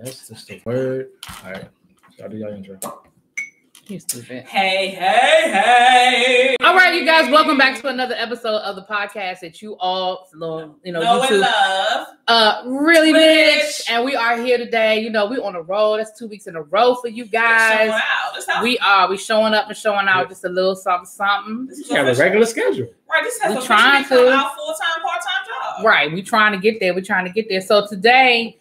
That's just the word. All right. Y'all do y'all intro. You stupid. Hey. All right, you guys, welcome back to another episode of the podcast that you all know YouTube really bitch. And we are here today. You know, we on a roll. That's 2 weeks in a row for you guys. We showing up and showing out just a little something. You have a regular schedule. Right, this has we trying to our full-time, part-time job. Right, we trying to get there. So today,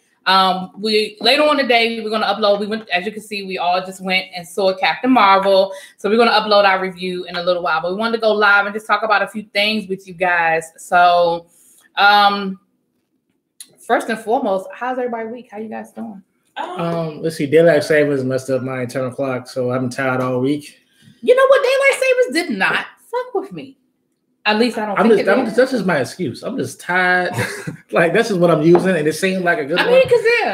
we later on today we're gonna upload. We went, as you can see, we all just went and saw Captain Marvel. So we're gonna upload our review in a little while. But we wanted to go live and just talk about a few things with you guys. So, first and foremost, how's everybody week? How you guys doing? Let's see. Daylight savings messed up my internal clock, so I've been tired all week. You know what? Daylight savings did not fuck with me. At least I don't think that's just my excuse. I'm just tired. Like, that's just what I'm using, and it seemed like a good one.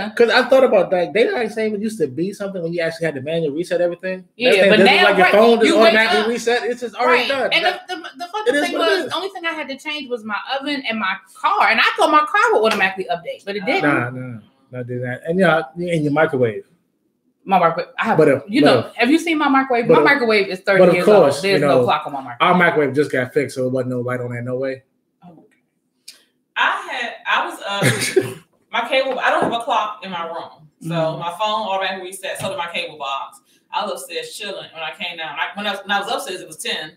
Because I thought about that. Daylight savings used to be something when you actually had to manually reset everything. Yeah, but now, like your phone just automatically reset. It's just already done. And the fucking thing was, the only thing I had to change was my oven and my car. And I thought my car would automatically update, but it didn't. No, not do that. And and your microwave. My microwave. I have, have you seen my microwave? My microwave is 30 years old. There's no clock on my microwave. Our microwave just got fixed, so it wasn't no light on that. No way. Oh, okay. My cable. I don't have a clock in my room, so my phone automatically reset. So did my cable box. I was upstairs chilling when I came down. When I was upstairs, it was 10.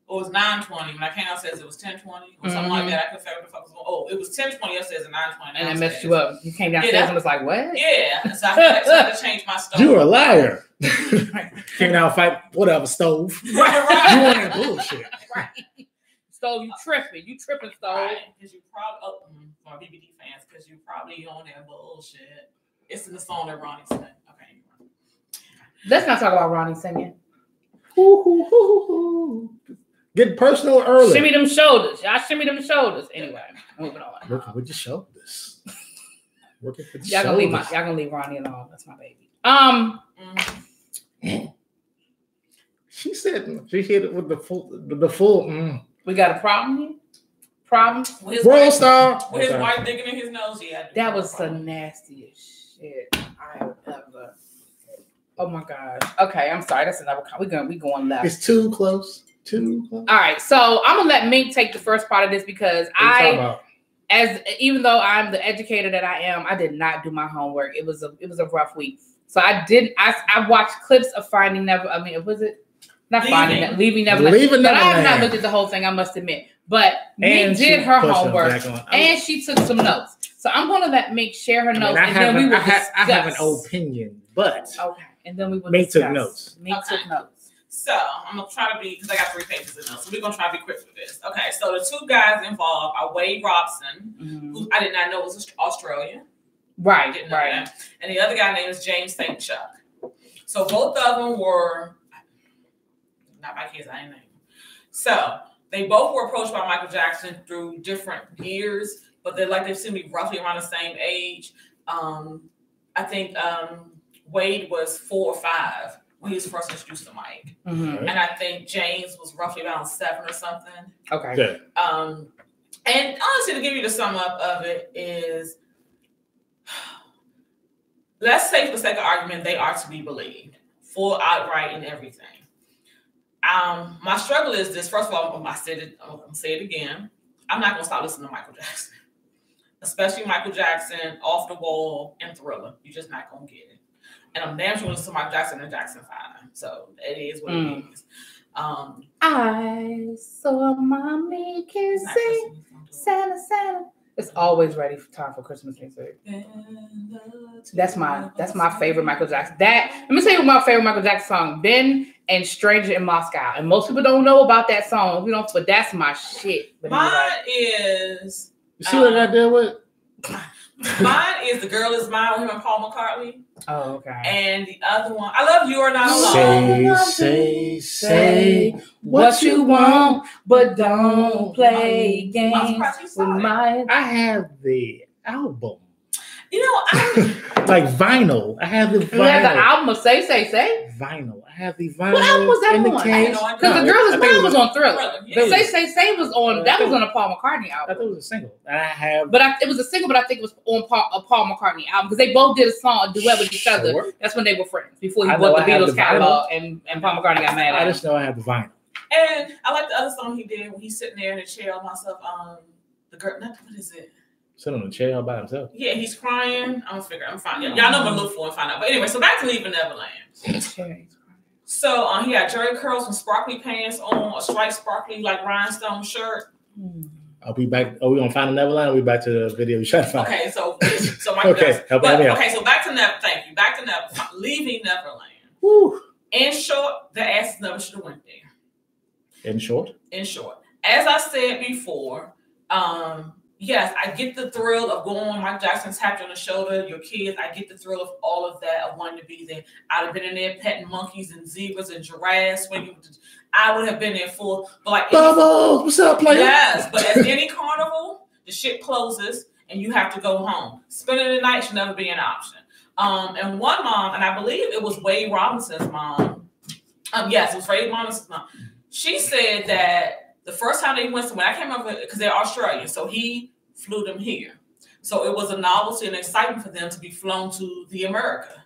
It was 9:20. When I came downstairs, it was 10:20 or something like that. I couldn't figure out what the fuck was going on. Oh, it was 10:20 upstairs and 9:20. And it messed you up. You came downstairs and was like, what? Yeah. So I had to change my stove. You're a liar. Came down and fight whatever stove. Right. You want that bullshit. Right. Stove, you tripping, stove. Right. Because you probably, for our BBD fans, because you probably on that bullshit. It's in the song that Ronnie sang. Okay. Let's not talk about Ronnie singing. Get personal early. Shimmy them shoulders. Y'all shimmy them shoulders. Anyway, moving on. Working with your shoulders. Working with y'all gonna leave Ronnie alone. That's my baby. She said she hit it with the full. We got a problem here. Problem. World star. With his wife digging in his nose. Yeah. That was the nastiest shit I have ever. Oh my gosh. Okay, I'm sorry. That's another. We going left. It's too close. All right, so I'm gonna let Mink take the first part of this because even though I'm the educator that I am, I did not do my homework. It was a rough week. So I watched clips of Finding Never. I mean, was it not Finding Leaving Neverland? But I have not looked at the whole thing. I must admit. But Mink did her homework and she took some notes. So I'm gonna let Mink share her notes, and then we will discuss. I have an opinion, but okay, and then we will. Mink took notes. Mink took notes. So I'm gonna try to be, because I got 3 pages of notes, so we're gonna try to be quick with this. Okay, so the 2 guys involved are Wade Robson, who I did not know was Australian. Right, didn't know that. And the other guy named is James St. Chuck. So both of them were not my kids, I ain't name them. So they both were approached by Michael Jackson through different years, but they seem to be roughly around the same age. I think Wade was 4 or 5. When he was first introduced to Mike. And I think James was roughly around 7 or something. Okay. Good. And honestly, to give you the sum up of it is, let's say for the sake of argument, they are to be believed, full outright and everything. My struggle is this. First of all, I'm gonna say it again. I'm not gonna stop listening to Michael Jackson, especially Michael Jackson, Off the Wall, and Thriller. You're just not gonna get it. And I'm damn sure listening to Michael Jackson and Jackson 5. So it is what it is. I saw mommy kissing Santa. It's always ready for time for Christmas music. That's my favorite Michael Jackson. Let me tell you my favorite Michael Jackson song, Ben and Stranger in Moscow. And most people don't know about that song. But that's my shit. But mine is. You see what I did with? Mine is The Girl Is Mine with him and Paul McCartney. Oh, okay. And the other one, I Love You Are Not Alone. Say what you want, but don't play games with mine. I have the album. You know, like vinyl. I have the vinyl. You have the album of Say. vinyl. I have the vinyl. What album was that in on? The case. Because The Girl Is Mine was on Thriller. Say was on. That was on a Paul McCartney album. I thought it was a single. I have, it was a single, but I think it was on a Paul McCartney album because they both did a duet with each other. Sure. That's when they were friends before he bought the Beatles catalog and Paul McCartney got mad at him. I just know I have the vinyl. And I like the other song he did when he's sitting there in a chair on myself. The girl, what is it? Sitting on a chair all by himself. Yeah, he's crying. I'm gonna find y'all know I'm gonna look for and find out. But anyway, so back to Leaving Neverland. So he had Jerry curls and sparkly pants on, a striped sparkly like rhinestone shirt. Are we back? Are we on Finding Neverland? Or are we back to the video we tried to find? Okay, so Michael okay, so back to Neverland. Thank you. Back to Neverland. Leaving Neverland. Woo. In short, the asses never should have went there. In short, as I said before, yes, I get the thrill of going on Michael Jackson's tapped on the shoulder, your kids. I get the thrill of all of that, of wanting to be there. I'd have been in there petting monkeys and zebras and giraffes. I would have been there full. But like, Bubbles, what's up, player? Yes, but as any carnival, the shit closes and you have to go home. Spending the night should never be an option. And one mom, and I believe it was Wade Robinson's mom. Yes, it was Wade Robinson's mom. She said that the first time they went somewhere, I can't remember because they're Australian, so he flew them here. So it was a novelty and excitement for them to be flown to the America.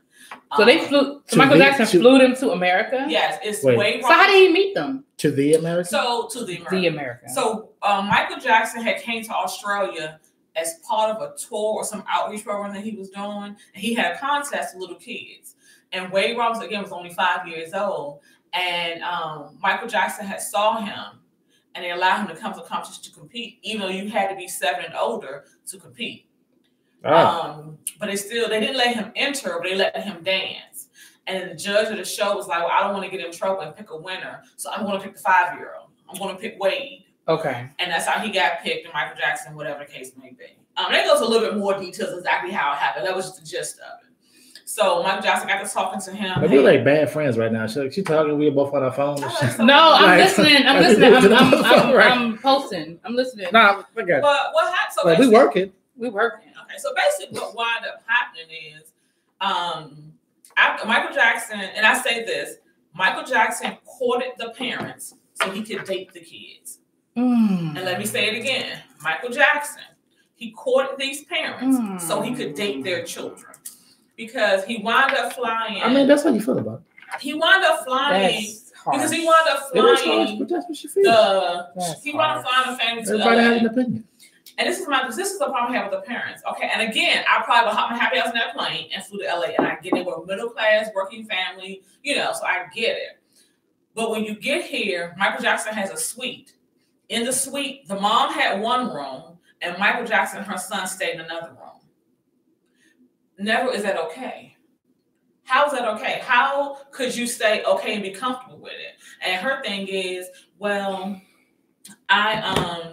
So they flew. So Michael Jackson flew them to America. Yes, it's Wade. So how did he meet them? To the America. So to the America. The America. So Michael Jackson had came to Australia as part of a tour or some outreach program that he was doing, and he had a contest with little kids. And Wade Robinson again was only 5 years old. And Michael Jackson had saw him, and they allowed him to come to the competition to compete, even though you had to be 7 and older to compete. But they didn't let him enter, but they let him dance. And the judge of the show was like, well, I don't want to get in trouble and pick a winner, so I'm going to pick the 5-year-old. I'm going to pick Wade. Okay. And that's how he got picked, and Michael Jackson, whatever the case may be. That goes a little bit more details exactly how it happened. That was just the gist of it. So Michael Jackson got to talking to him. We're like bad friends right now. She talking. We're both on our phone. No, I'm listening. I'm posting. I'm listening. Nah, okay. But what happened? So we working. Okay. So basically, what wound up happening is, after Michael Jackson, and I say this, Michael Jackson courted the parents so he could date the kids. And let me say it again, Michael Jackson, he courted these parents so he could date their children. Because he wound up flying. I mean, that's how you feel about it. He wound up flying because he wound up flying. But that's what she feels. He wound up flying the family to Everybody LA. has an opinion. And this is the problem I have with the parents. Okay, and again, I probably would hop my happy ass in that plane and flew to LA. And I get it, we're a middle class, working family, so I get it. But when you get here, Michael Jackson has a suite. In the suite, the mom had one room, and Michael Jackson and her son stayed in another room. Never is that okay. How is that okay? How could you say okay and be comfortable with it? And her thing is, well,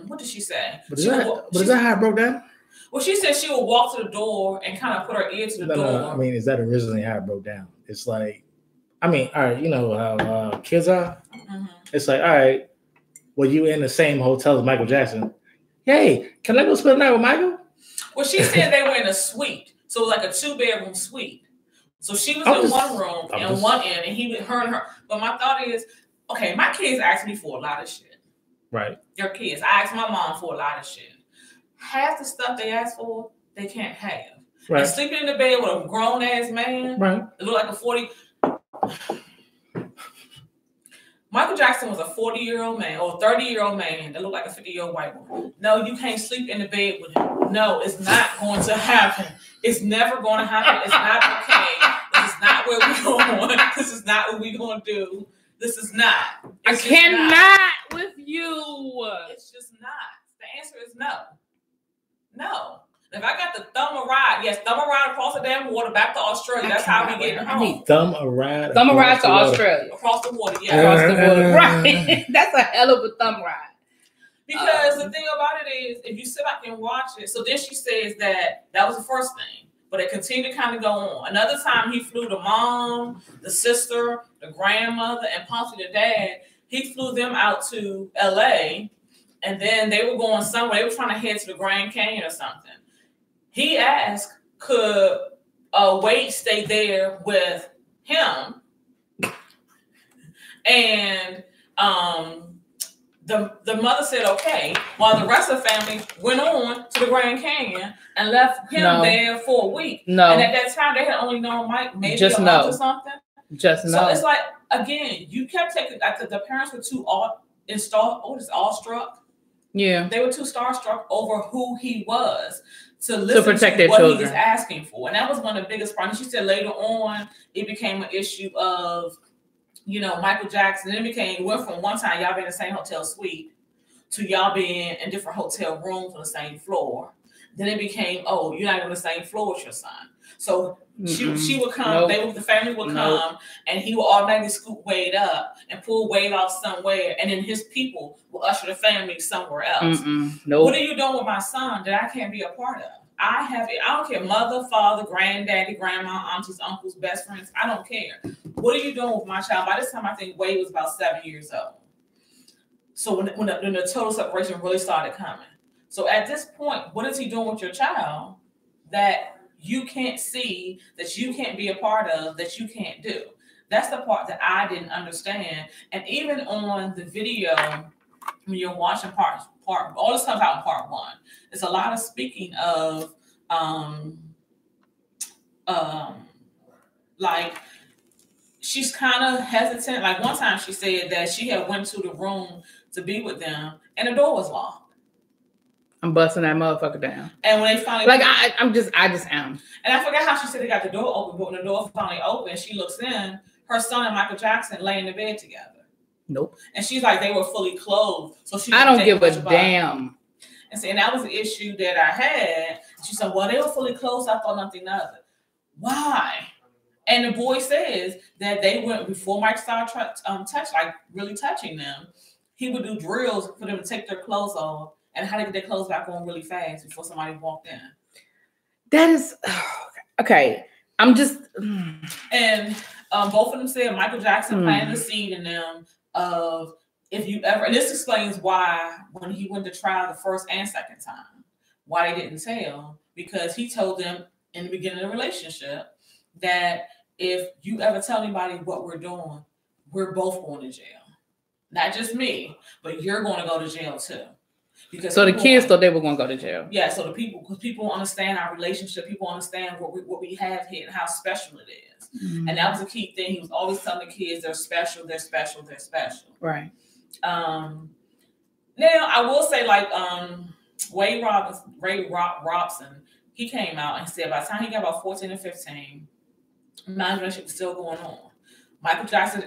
what did she say? But is that how it broke down? Well, she said she would walk to the door and kind of put her ear to the door. No, I mean, is that originally how it broke down? It's like, I mean, all right, you know how kids are? Mm-hmm. It's like, all right, well, you in the same hotel as Michael Jackson. Hey, can I go spend the night with Michael? Well, she said they were in a suite. So like a 2-bedroom suite. So she was in one room and one end, and her and her. But my thought is, okay, my kids ask me for a lot of shit. Right. Their kids. I ask my mom for a lot of shit. Half the stuff they ask for, they can't have. Right. And sleeping in the bed with a grown ass man. Right. It look like a 40. Michael Jackson was a 40-year-old man or a 30-year-old man that looked like a 50-year-old white woman. No, you can't sleep in the bed with him. No, it's not going to happen. It's never going to happen. It's not okay. This is not where we're going. This is not what we're going to do. This is not. I cannot with you. It's just not. The answer is no. No. If I got to thumb a ride, thumb a ride across the damn water back to Australia. That's how we get home. Thumb a ride to Australia. Across the water, across the water. Right. That's a hell of a thumb ride. Because the thing about it is, if you sit back and watch it, so then she says that was the first thing, but it continued to kind of go on. Another time he flew the mom, the sister, the grandmother, and possibly the dad. He flew them out to LA, and then they were going somewhere. They were trying to head to the Grand Canyon or something. He asked, could Wade stay there with him? And the mother said, okay, while the rest of the family went on to the Grand Canyon and left him there for a week. No. And at that time, they had only known Mike maybe just a month or something. Just so it's like, again, you kept taking, the parents were too awestruck. Yeah. They were too starstruck over who he was to listen to protect their what children. He was asking for. And that was one of the biggest problems. She said later on, it became an issue of, Michael Jackson. It went from one time y'all being in the same hotel suite to y'all being in different hotel rooms on the same floor. Then it became, oh, you're not on the same floor with your son. So she would come, the family would come, and he would automatically scoop Wade up and pull Wade off somewhere, and then his people will usher the family somewhere else. What are you doing with my son that I can't be a part of? I don't care, mother, father, granddaddy, grandma, aunties, uncles, best friends. I don't care. What are you doing with my child? By this time, I think Wade was about 7 years old. So when the total separation really started coming. So at this point, what is he doing with your child that you can't see, that you can't be a part of, that you can't do? That's the part that I didn't understand. And even on the video, when you're watching part all this stuff out in part one, it's a lot of speaking of like she's kind of hesitant. Like one time she said that she had went to the room to be with them and the door was locked. I'm busting that motherfucker down. And when they finally I just am. And I forgot how she said they got the door open, but when the door finally opened, she looks in, her son and Michael Jackson lay in the bed together. Nope. And she's like, they were fully clothed. So she I don't give a damn. And that was the issue that I had. She said, well, they were fully clothed. I thought nothing of it. Why? And the boy says that they went before Mike started really touching them. He would do drills for them to take their clothes off and how to get their clothes back on really fast before somebody walked in. That is okay. I'm just and both of them said Michael Jackson planted the seed in them of if you ever, and this explains why when he went to trial the first and second time, why they didn't tell, because he told them in the beginning of the relationship that if you ever tell anybody what we're doing, we're both going to jail. Not just me, but you're going to go to jail too. Because so the kids thought they were going to go to jail. Yeah, so because people understand our relationship, people understand what we have here and how special it is. Mm-hmm. And that was a key thing. He was always telling the kids they're special, they're special, they're special. Right. Now I will say Ray Robson, he came out and said by the time he got about 14 or 15, my relationship was still going on. Michael Jackson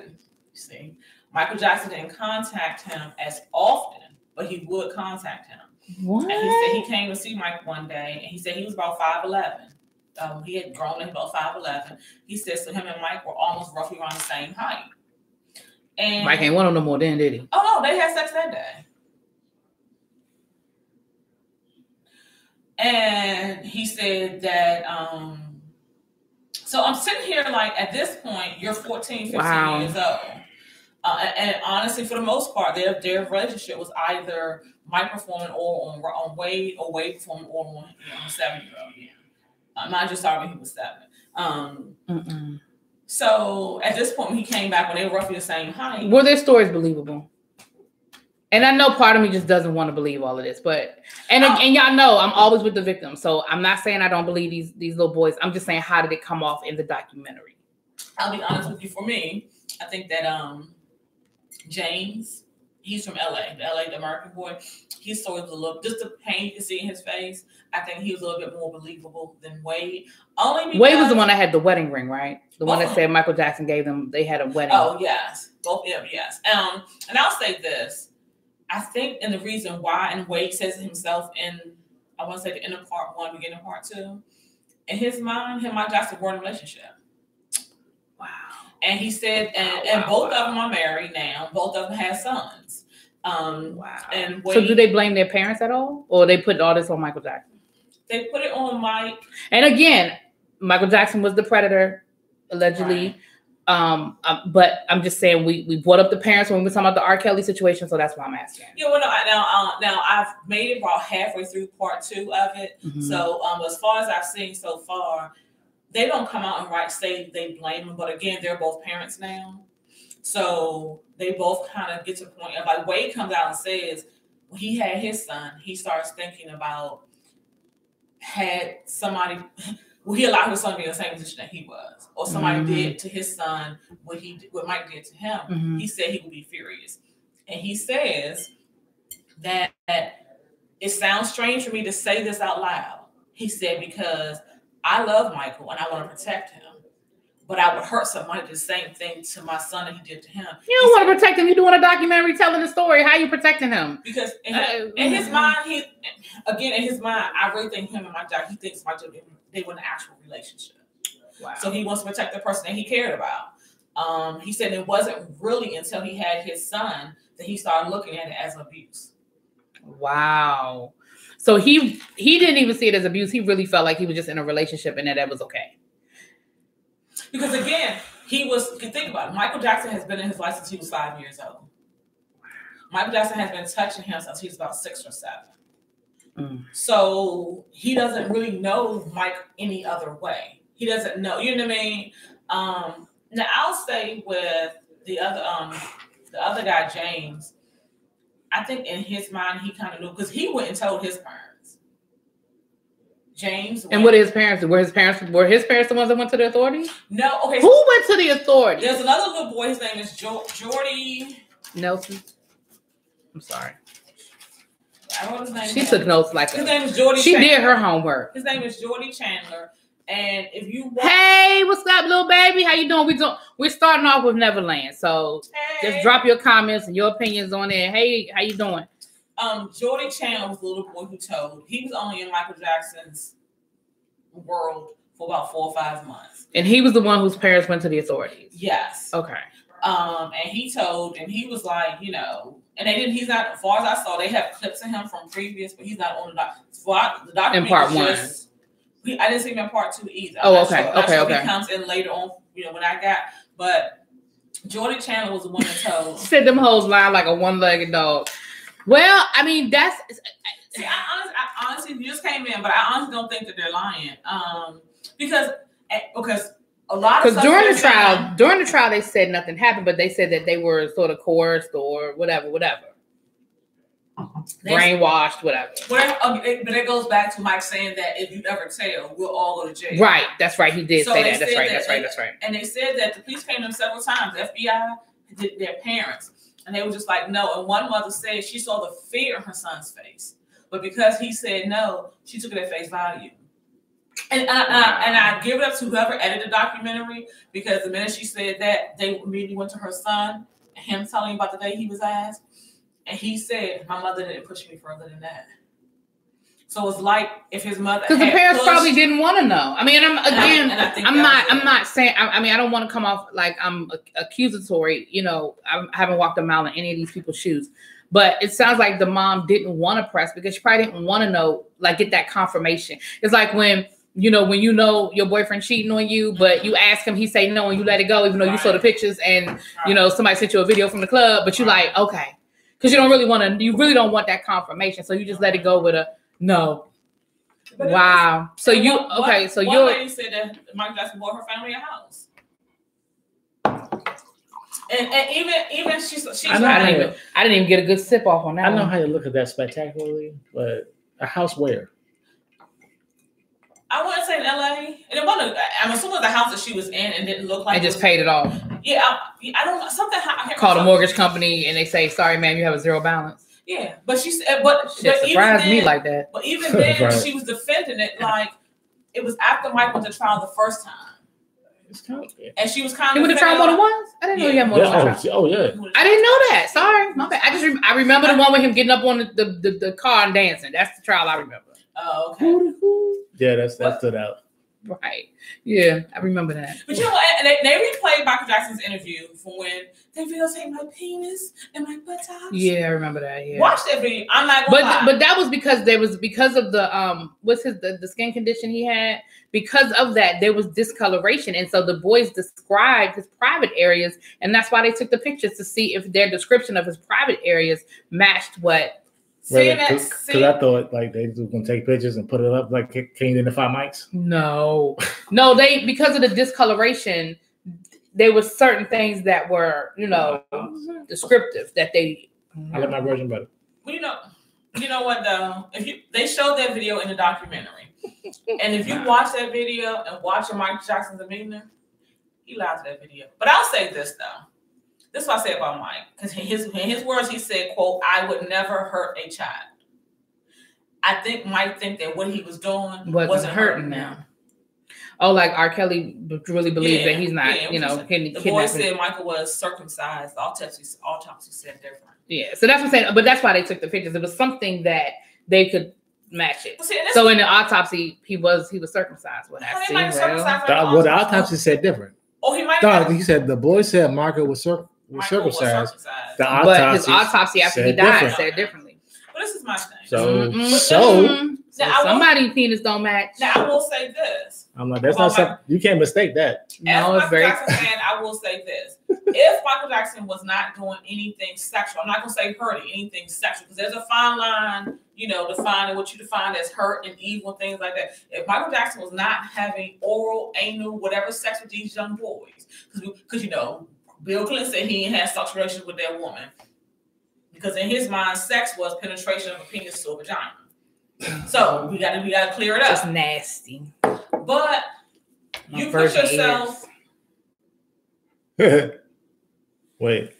didn't contact him as often, but he would contact him. What? And he said he came to see Mike one day, and he said he was about 5'11". He had grown to about 5'11". He said so him and Mike were almost roughly around the same height. And Mike ain't want him no more then, did he? Oh, no, they had sex that day. And he said that, so I'm sitting here at this point, you're 14, 15 years old. And honestly, for the most part, their relationship was either Mike performing or on Wade, or Wade performing or on a 7-year-old. Yeah. Not just started when he was 7. So at this point, when he came back, when they were roughly the same height, were their stories believable? And I know part of me just doesn't want to believe all of this, but and y'all know I'm always with the victim, so I'm not saying I don't believe these little boys. I'm just saying, how did it come off in the documentary? I'll be honest with you. For me, I think that James, he's from LA, the American boy. His story was a little, just the pain you can see in his face. I think he was a little bit more believable than Wade. Only because Wade was the one that had the wedding ring, right? The one that said Michael Jackson gave them. They had a wedding. Oh yes, both of them, yes. And I'll say this. I think, and the reason why, and Wade says it himself in, I want to say the end of part 1, beginning of part 2. In his mind, him and Michael Jackson were in a relationship. Wow. And he said, and both of them are married now. Both of them have sons. Wow. And Wade, so do they blame their parents at all? Or they put all this on Michael Jackson? They put it on Mike. And again, Michael Jackson was the predator, allegedly. Right. But I'm just saying we brought up the parents when we were talking about the R. Kelly situation, so that's why I'm asking. Yeah, well, now I've made it about halfway through part 2 of it. Mm-hmm. So as far as I've seen so far, they don't come out and say they blame them. But again, they're both parents now. So they both kind of get to the point of like Wade comes out and says when he had his son, he starts thinking about had somebody will he allow his son to be in the same position that he was, or somebody did to his son what Mike did to him. He said he would be furious, and he says that it sounds strange for me to say this out loud. He said because I love Michael and I want to protect him. But I would hurt somebody the same thing to my son that he did to him. You don't want to protect him. You're doing a documentary telling the story. How are you protecting him? Because in his mind, I really think him and Mike Jackson, he thinks Mike Jackson, they were in an actual relationship. Wow. So he wants to protect the person that he cared about. He said it wasn't really until he had his son that he started looking at it as abuse. Wow. So he didn't even see it as abuse. He really felt like he was just in a relationship and that was okay. Because again, think about it. Michael Jackson has been in his life since he was 5 years old. Michael Jackson has been touching him since he was about 6 or 7. So he doesn't really know Mike any other way. He doesn't know, you know what I mean? Now I'll say with the other guy, James, I think in his mind he kind of knew because he went and told his parents. James and what his parents were his parents the ones that went to the authorities? No, okay. Who went to the authorities? There's another little boy. His name is Jordy Nelson. I'm sorry. I don't know his name. She took notes like his name is Jordy. She Chandler. did her homework. His name is Jordy Chandler. And if you hey, what's up, little baby? How you doing? We're starting off with Neverland, so just drop your comments and your opinions on it. Hey, how you doing? Jordy Chandler was the little boy who told. He was only in Michael Jackson's world for about 4 or 5 months. And he was the one whose parents went to the authorities. Yes. Okay. And he told, and he was like, you know, and they didn't. He's not. As far as I saw, they have clips of him from previous, but he's not on the documentary. In part 1. I didn't see him in part 2 either. Oh, okay. He comes in later on, you know, when I got, but Jordy Chandler was the one that told. Said them hoes lie like a one-legged dog. Well, I mean, that's. See, I honestly, you just came in, but I honestly don't think that they're lying. Because a lot of during the trial, they said nothing happened, but they said that they were sort of coerced or whatever. Brainwashed, whatever. But it goes back to Mike saying that if you ever tell, we'll all go to jail. Right, that's right. He did say that. That's right. And they said that the police came to them several times. The FBI did their parents, and they were just like, no. And one mother said she saw the fear in her son's face, but because he said no, she took it at face value. And I give it up to whoever edited the documentary because the minute she said that, they immediately went to her son and him telling about the day he was asked. And he said, my mother didn't push me further than that. So it's like if his mother, because the parents probably didn't want to know. I mean, I'm not saying. I mean, I don't want to come off like I'm accusatory. You know, I haven't walked a mile in any of these people's shoes. But it sounds like the mom didn't want to press because she probably didn't want to know, like, get that confirmation. It's like when you know your boyfriend cheating on you, but you ask him, he say no, and you let it go, even though you saw the pictures and you know somebody sent you a video from the club, but you like okay. Because you really don't want that confirmation. So you just let it go with a no. But wow. So you okay, so one lady said that Michael Jackson bought her family a house. And even she's I didn't even get a good sip off on that. I know how you look at that spectacularly, but a house where? I wouldn't say in LA. And it wasn't, I'm assuming the house that she was in and didn't look like and just paid it off. Yeah, I don't know. Something called a mortgage company and they say, sorry, ma'am, you have a zero balance. Yeah, but she said, but surprised me like that. But even then, right. She was defending it like it was after Mike went to trial the first time. And she was kind of. He went to trial more than once? I didn't know he had more than once. Oh, yeah. I didn't know that. Sorry. My bad. I remember the one with him getting up on the car and dancing. That's the trial I remember. Oh, okay. Yeah, that stood out. Right. Yeah, I remember that. But you know what? They replayed Michael Jackson's interview from when they videotaped my penis and my buttocks. Yeah, I remember that. Yeah. Watch that video. I'm not gonna lie. But that was because of the the skin condition he had. Because of that, there was discoloration, and so the boys described his private areas, and that's why they took the pictures to see if their description of his private areas matched what. Because I thought like they were gonna take pictures and put it up. Like, can you identify Mike's? No, they because of the discoloration, there were certain things that were, descriptive that they. I like my version better. Well, you know what though? They showed that video in the documentary, and if you watch that video and watch Michael Jackson's demeanor, he lied to that video. But I'll say this though. This is what I say about Mike, because in his words, he said, "quote I would never hurt a child." I think Mike think that what he was doing wasn't hurting them. Oh, like R. Kelly really believes that he's not, the boy said Michael was circumcised. The autopsy said different. Yeah, so that's what I'm saying. But that's why they took the pictures. It was something that they could match it. So in the autopsy, he was circumcised. What I see, the autopsy said different. Oh, he might. No, he said the boy said Marco was circumcised. But his autopsy after he died said differently. But this is my thing. So somebody's penis don't match. Now I will say this. I'm like, that's not something you can't mistake that. No, it's very. I will say this: if Michael Jackson was not doing anything sexual, I'm not gonna say hurting, anything sexual, because there's a fine line, defining what you define as hurt and evil, things like that. If Michael Jackson was not having oral, anal, whatever sex with these young boys, because Bill Clinton said he ain't had sexual relations with that woman, because in his mind, sex was penetration of a penis to a vagina. So we gotta clear it up. It's nasty. But you put yourself. Wait,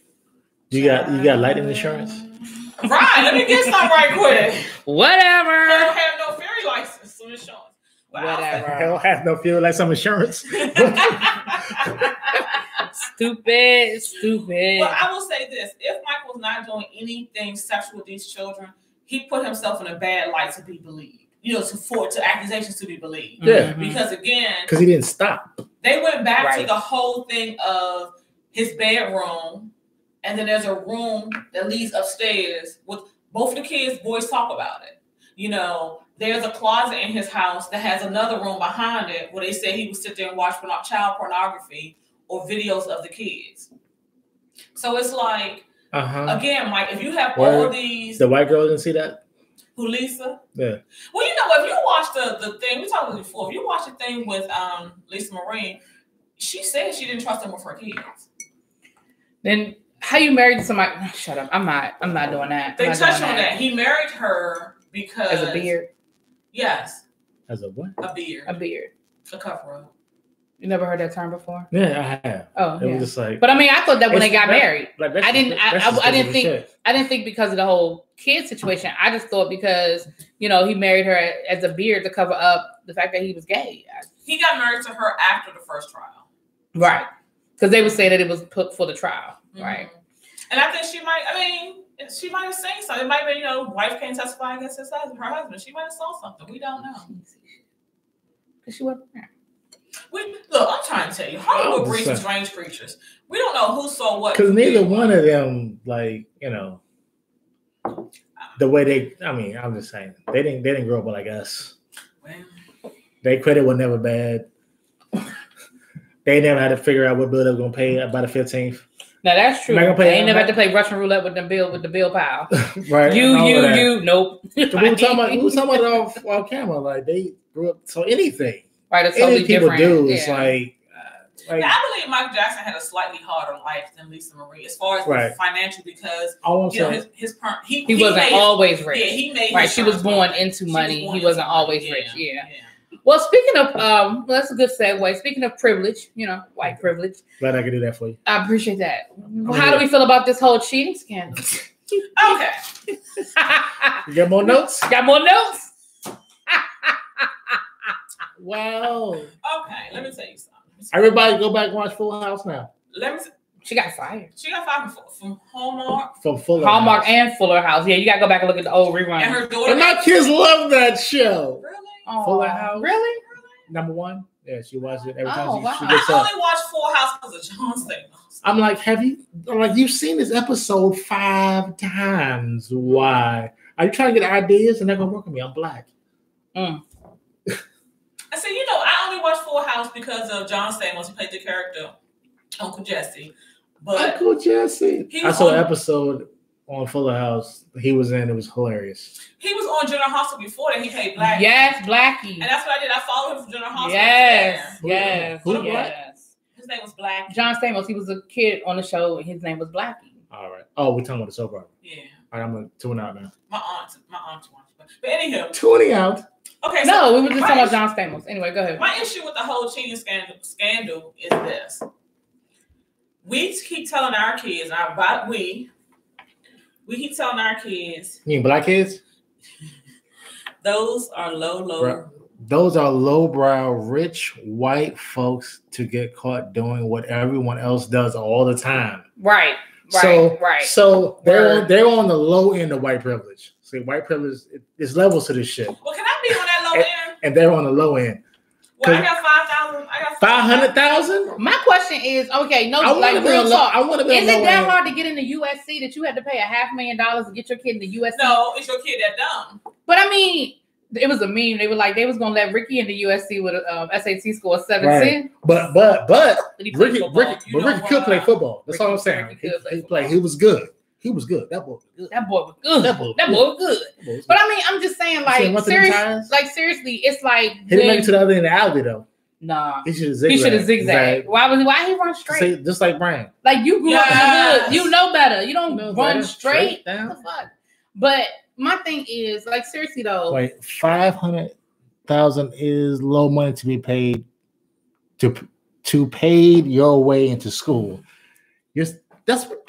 you got light insurance? Right. Let me get some right quick. Whatever. I don't have no ferry license, so insurance. Whatever. I don't have no feel like some insurance. Stupid. Well, I will say this: if Mike was not doing anything sexual with these children, he put himself in a bad light to be believed. To accusations to be believed. Yeah. Because again, because he didn't stop. They went back to the whole thing of his bedroom, and then there's a room that leads upstairs with both the kids. Boys talk about it. There's a closet in his house that has another room behind it where they say he would sit there and watch child pornography or videos of the kids. So it's like, again, Mike, if you have all these, the white girl didn't see that. Who, Lisa? Yeah. Well, if you watch the thing, we talked about before, if you watch the thing with Lisa Marie, she said she didn't trust him with her kids. Then how you married somebody? Shut up. I'm not doing that. They touched on that. He married her because as a beard. Yes. As a what? A beard. A cover up. You never heard that term before? Yeah, I have. Oh, it was just like. But I mean, I thought that when they got married, I didn't think because of the whole kid situation. I just thought because he married her as a beard to cover up the fact that he was gay. He got married to her after the first trial, right? Because they would say that it was put for the trial, right? And I think she might have seen something. It might be wife can't testify against her husband. She might have saw something. We don't know because she wasn't there. Look, I'm trying to tell you, Hollywood breeds some strange creatures. We don't know who saw what. Because neither one of them, the way they. I mean, I'm just saying they didn't grow up like us. Well, their credit was never bad. They never had to figure out what bill they were gonna pay by the 15th. Now that's true. They ain't never had to play Russian roulette with the bill pile. Right. You. Nope. We were talking about it off camera. Like they grew up. So anything. Right, it's totally different. Do it's like now, I believe Michael Jackson had a slightly harder life than Lisa Marie as far as financial because his parents he wasn't always rich. Yeah, he made right. She was born into money. He wasn't always rich. Yeah. Well, speaking of that's a good segue. Speaking of privilege, white privilege. Glad I could do that for you. I appreciate that. How do we feel about this whole cheating scandal? Okay. You got more notes? Got more notes? Wow. Okay, let me tell you something. Everybody go back and watch Full House now. She got fired. She got fired from Hallmark. From Fuller Hallmark House. And Fuller House. Yeah, you got to go back and look at the old rerun. And her daughter. And my kids love that show. Really? Oh, Fuller House. Really? Number one. Yeah, she watches it every time wow. she gets I up. only watched Full House because of John Stamos. I'm like, you've seen this episode 5 times. Why? Are you trying to get ideas? And they're going to work with me. I'm black. I said, I only watched Full House because of John Stamos. He played the character Uncle Jesse. But Uncle Jesse. I saw an episode on Fuller House he was in. It was hilarious. He was on General Hospital before that. He played Blackie. Yes, Blackie. And that's what I did. I followed him from General Hospital. Yes. Who His name was Blackie. John Stamos. He was a kid on the show, and his name was Blackie. All right. Oh, we're talking about the soap opera. Yeah. All right, I'm gonna tune out now. My aunt watched. But anyhow, tuning out. Okay. No, we were just talking about John Stamos. Anyway, go ahead. My issue with the whole cheating scandal is this: we keep telling our kids, we keep telling our kids. You mean black kids? Those are low. Those are lowbrow, rich white folks to get caught doing what everyone else does all the time. Right. So they're on the low end of white privilege. See, white privilege is levels to this shit. Well, can I be on that low end? And they're on the low end. Well, I got 5,000. I got 500,000. My question is, okay, no, like real talk. Is it that hard to get into USC that you had to pay $500,000 to get your kid into USC? No, it's your kid that dumb. But I mean, it was a meme. They were like, they was gonna let Ricky into USC with a SAT score of 710. Right. But Ricky could play football. That's all I'm saying. He was good. He was good. That boy was good. But I mean, I'm just saying, like, seriously, it's like he didn't make it to the other end of the alley though. Nah, he should have zigzagged. Why he run straight? Just like Brian. Like you grew up in the hood, you know better. You don't run straight. What the fuck? But my thing is, like, seriously though, wait, 500,000 is low money to be paid to paid your way into school. That's what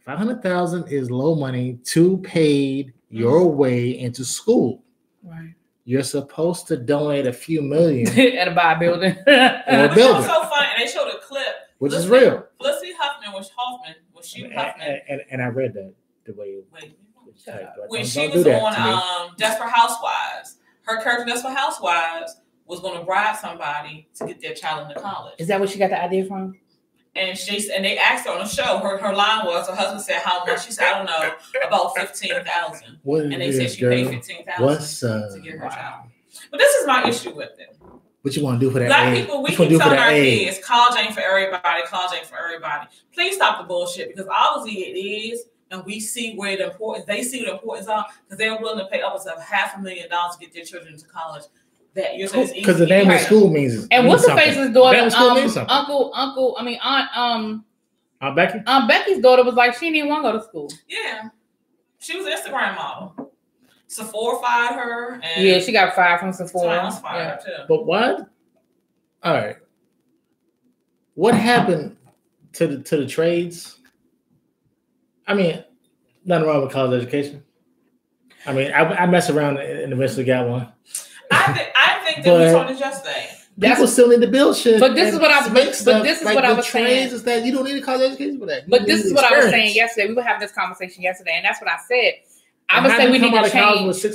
500,000 is low money to paid your way into school. Right. You're supposed to donate a few million at a building. Or a building. So funny, and they showed a clip, which is real. Felicity Huffman was Huffman. And I read that the way. When she was on Desperate Housewives, her character Desperate Housewives was going to bribe somebody to get their child into college. Is that where she got the idea from? And they asked her on the show. Her line was, her husband said how much. She said, I don't know, about 15,000. And they said she paid 15,000 to get her child. But this is my issue with it. What you want to do for that? Black people, we keep telling our kids, college ain't for everybody. College ain't for everybody. Please stop the bullshit, because obviously it is. And we see where the importance, they see what the importance are, because they're willing to pay upwards of $500,000 to get their children into college. That you're saying because the name of school means. And what's the face's daughter? Aunt Becky. Aunt Becky's daughter was like, she didn't want to go to school. Yeah, she was an Instagram model. Sephora fired her. And yeah, she got fired from Sephora. Fired her too. But what? All right. What happened to the trades? I mean, nothing wrong with college education. I mean, I mess around and eventually got one. I think that we told it yesterday. People still need to build shit. But this is what I was saying. Is that you don't need a college education for that. But this is what I was saying yesterday. We were having this conversation yesterday, and that's what I said. I would say we need to change.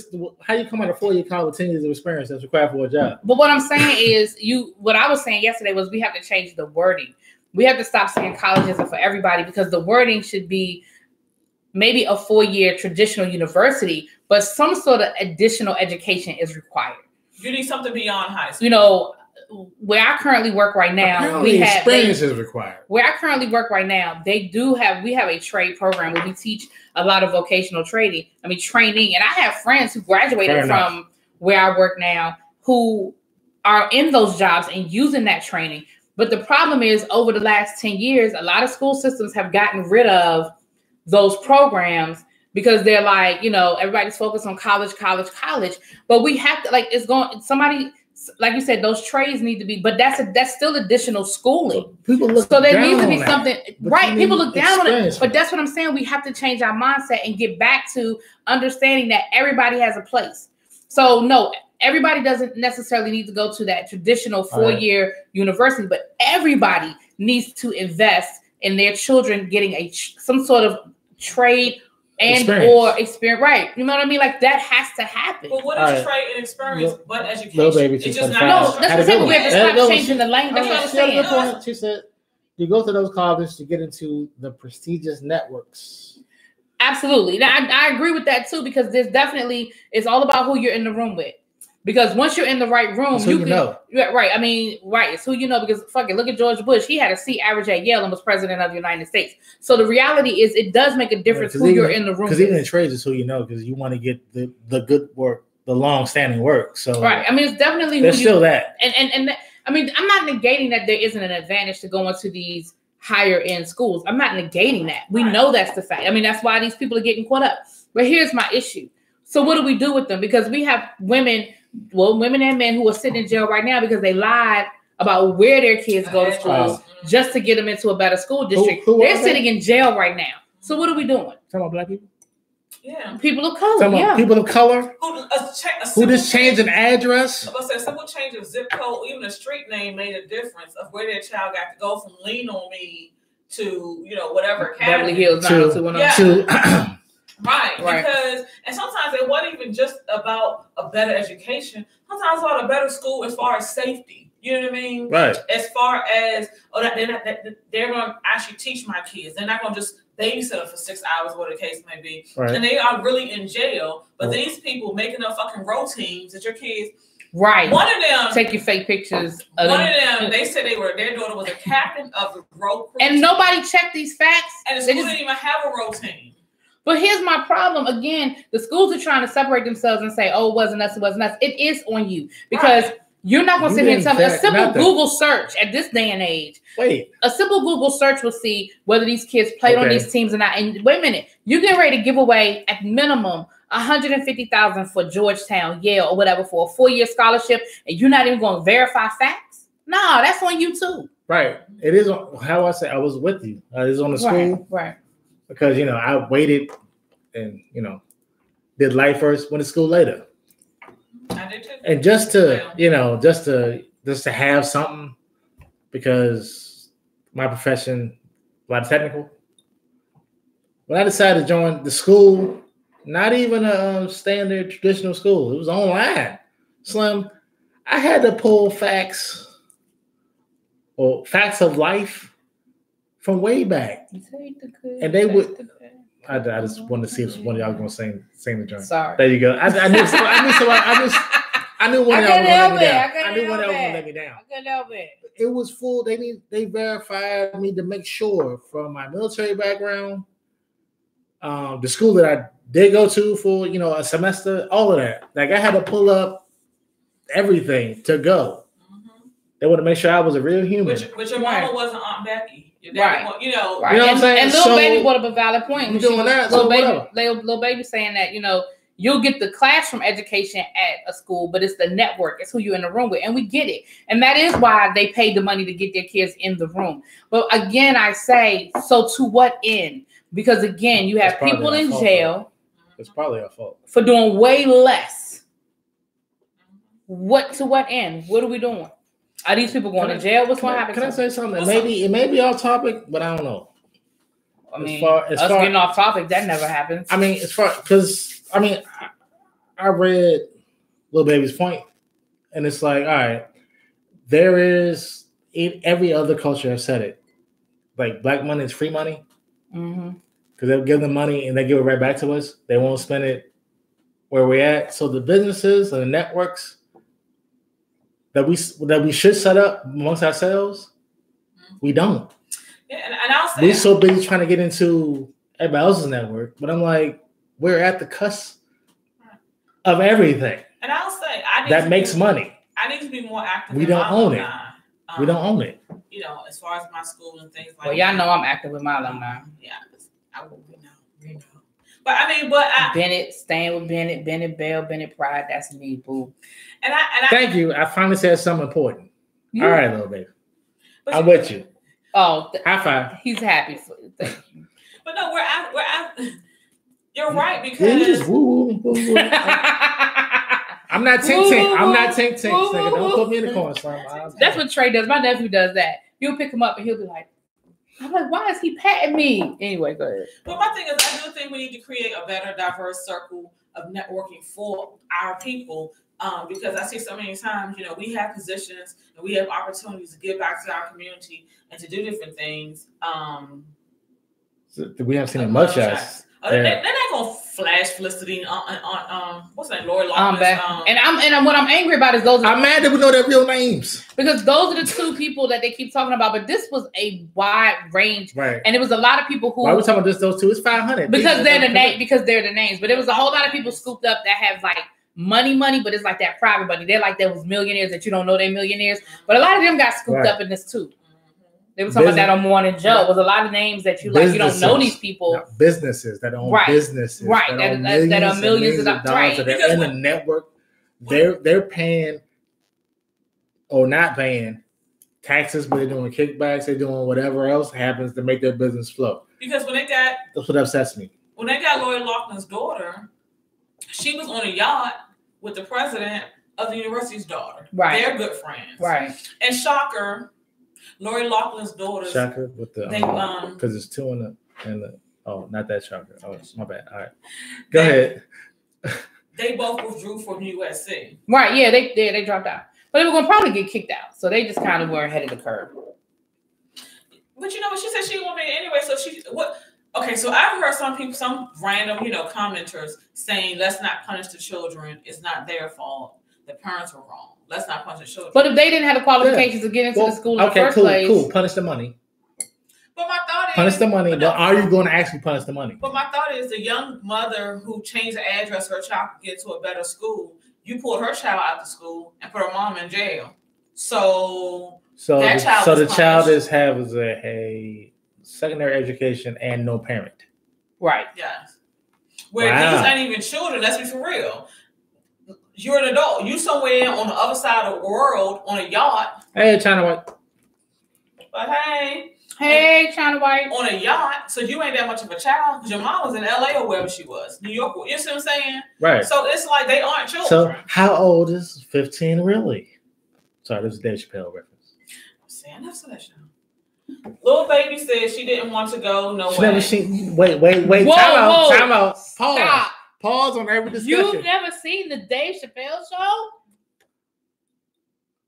How you come out of 4-year college with 10 years of experience that's required for a job? But what I'm saying is, what I was saying yesterday was we have to change the wording. We have to stop saying college isn't for everybody, because the wording should be maybe a 4-year traditional university, but some sort of additional education is required. You need something beyond high school. You know, where I currently work right now, experience is required. Where I currently work right now, we have a trade program where we teach a lot of vocational training. And I have friends who graduated from where I work now who are in those jobs and using that training. But the problem is, over the last 10 years, a lot of school systems have gotten rid of those programs because they're like, everybody's focused on college. But we have to, somebody, like you said, those trades need to be, but that's still additional schooling. So there needs to be something, right? People look down on it, but that's what I'm saying. We have to change our mindset and get back to understanding that everybody has a place. So no, everybody doesn't necessarily need to go to that traditional 4-year university, but everybody needs to invest in their children getting some sort of trade or experience, right? You know what I mean? Like that has to happen. But what is trade and experience but education? Little baby, it's just not. No, that's what I'm saying. We have to stop changing the language. That's what I'm saying. She said you go to those colleges to get into the prestigious networks. Absolutely. Now, I agree with that too, because there's definitely, it's all about who you're in the room with. Because once you're in the right room, you know. Right. It's who you know, because look at George Bush. He had a C average at Yale and was president of the United States. So the reality is it does make a difference who you're in the room with. Because even in trades is who you know, because you want to get the good work, the long-standing work. So right. It's definitely there's still that. And I mean, I'm not negating that there isn't an advantage to going to these higher end schools. I'm not negating that. We know that's the fact. I mean, that's why these people are getting caught up. But here's my issue. So what do we do with them? Because we have women and men who are sitting in jail right now because they lied about where their kids go to school just to get them into a better school district. They're sitting in jail right now. So what are we doing? Talking about black people? Yeah. People of color. People of color who just changed an address. I was saying, a simple change of zip code, even a street name made a difference of where their child got to go from Lean On Me to, whatever academy. Beverly Hills to right. Because, and sometimes it wasn't even just about a better education. Sometimes it's about a better school as far as safety. You know what I mean? Right. As far as, they're going to actually teach my kids. They're not going to just babysit them for 6 hours, whatever the case may be. Right. And they are really in jail. But these people making up fucking routines that your kids. Right. One of them. Take your fake pictures. One of them, they said their daughter was a captain of the road crew. And nobody checked these facts. And the school didn't even have a routine. But here's my problem. Again, the schools are trying to separate themselves and say, oh, it wasn't us, it wasn't us. It is on you. Because you're not going to sit here and tell me a simple Google search at this day and age. A simple Google search will see whether these kids played on these teams or not. And wait a minute, you get ready to give away at minimum $150,000 for Georgetown, Yale, or whatever for a 4-year scholarship, and you're not even going to verify facts? No, that's on you too. Right. It is on, how I say I was with you. It's on the school. Right. Because I waited and did life first, went to school later. I did too. And just to just to have something, because my profession, a lot of technical. When I decided to join the school, not even a standard traditional school, it was online. Slim, I had to pull facts of life from way back. And they would. I just wanted to see if one of y'all was going to sing the joint. Sorry. There you go. I knew one of y'all was going to let me down. I knew one of y'all was going to let me down. I couldn't help it. It was full. They verified me to make sure from my military background, the school that I did go to for a semester, all of that. Like I had to pull up everything to go. They want to make sure I was a real human. Which your mama wasn't Aunt Becky. Right. Right. You know what I'm saying? And Little Baby brought up a valid point. You doing that? Little Baby saying that, you'll get the classroom education at a school, but it's the network. It's who you're in the room with. And we get it. And that is why they paid the money to get their kids in the room. But again, I say, so to what end? Because again, you have people in jail. It's probably our fault. For doing way less. To what end? What are we doing? Are these people going to jail? What's going to happen? Can I say something? It may be off topic, but I don't know. I mean, getting off topic, that never happens. I mean, I read Lil Baby's point, and it's like, all right, there is in every other culture has said it. Like black money is free money. Because they'll give them money and they give it right back to us. They won't spend it where we're at. So the businesses and the networks that we should set up amongst ourselves, we don't. Yeah, and I'll say we're so busy trying to get into everybody else's network, but I'm like, we're at the cusp of everything. And I'll say, that makes money. I need to be more active. We don't own it. We don't own it. As far as my school and things like. Well, y'all know I'm active with my alumni. Yeah, we know. But Bennett, staying with Bennett Bell, Bennett Pride. That's me, boo. And I thank you. I finally said something important. All right, Little Baby. I'm with you. Oh, high five. He's happy for you. Thank you. But no, we're at. You're right because. I'm not Tink. I'm not Tink. Nigga, don't put me in the corner. That's what Trey does. My nephew does that. He'll pick him up and he'll be like, I'm like, why is he patting me? Anyway, go ahead. But my thing is, I do think we need to create a better, diverse circle of networking for our people. Because I see so many times, we have positions and we have opportunities to give back to our community and to do different things. We haven't seen it much as. They're not gonna flash Felicity on what's that, Lori Loughlin. And what I'm angry about is those. I'm mad that we know their real names because those are the two people that they keep talking about. But this was a wide range, right? And it was a lot of people who. Why are we talking about just those two? It's 500 because they're the names. But it was a whole lot of people scooped up that have like money, but it's like that private money. They're like those millionaires that you don't know they're millionaires. But a lot of them got scooped up in this too. They were talking about that on Morning Joe. It was a lot of names that you like. You don't know these people. No, businesses that own businesses. Right. That are millions of dollars. Right. That are in the network. They're paying or not paying taxes, but they're doing kickbacks. They're doing whatever else happens to make their business flow. Because that's what upsets me. When they got Lori Loughlin's daughter, she was on a yacht with the president of the university's daughter. Right. They're good friends. Right. And shocker, Lori Loughlin's daughter. Shocker with the because it's two in the oh, not that shocker. Oh, my bad. All right, go ahead. They both withdrew from USC. Right. Yeah, they dropped out, but they were going to probably get kicked out. So they just kind of were ahead of the curve. But you know what? She said she didn't want me anyway. So what? Okay, so I've heard some people, some random, commenters saying, let's not punish the children. It's not their fault. The parents were wrong. Let's not punish the children. But if they didn't have the qualifications to get into the school in the first place. Cool. Punish the money. But my thought is... Punish the money, but are you going to actually punish the money? But my thought is the young mother who changed the address of her child to get to a better school, you pulled her child out of school and put her mom in jail. So the child has a secondary education and no parent. Right. Yes. Where these aren't even children. Let's be for real. You're an adult. You somewhere on the other side of the world on a yacht. Hey, China White. But hey, China White. On a yacht. So you ain't that much of a child because your mom was in LA or wherever she was. New York. You see what I'm saying? Right. So it's like they aren't children. So how old is 15 really? Sorry, this is Dave Chappelle reference. I'm saying that show. Little baby said she didn't want to go. No way. Never seen. Wait. Time out. Pause. Stop. Pause on every discussion. You've never seen the Dave Chappelle show?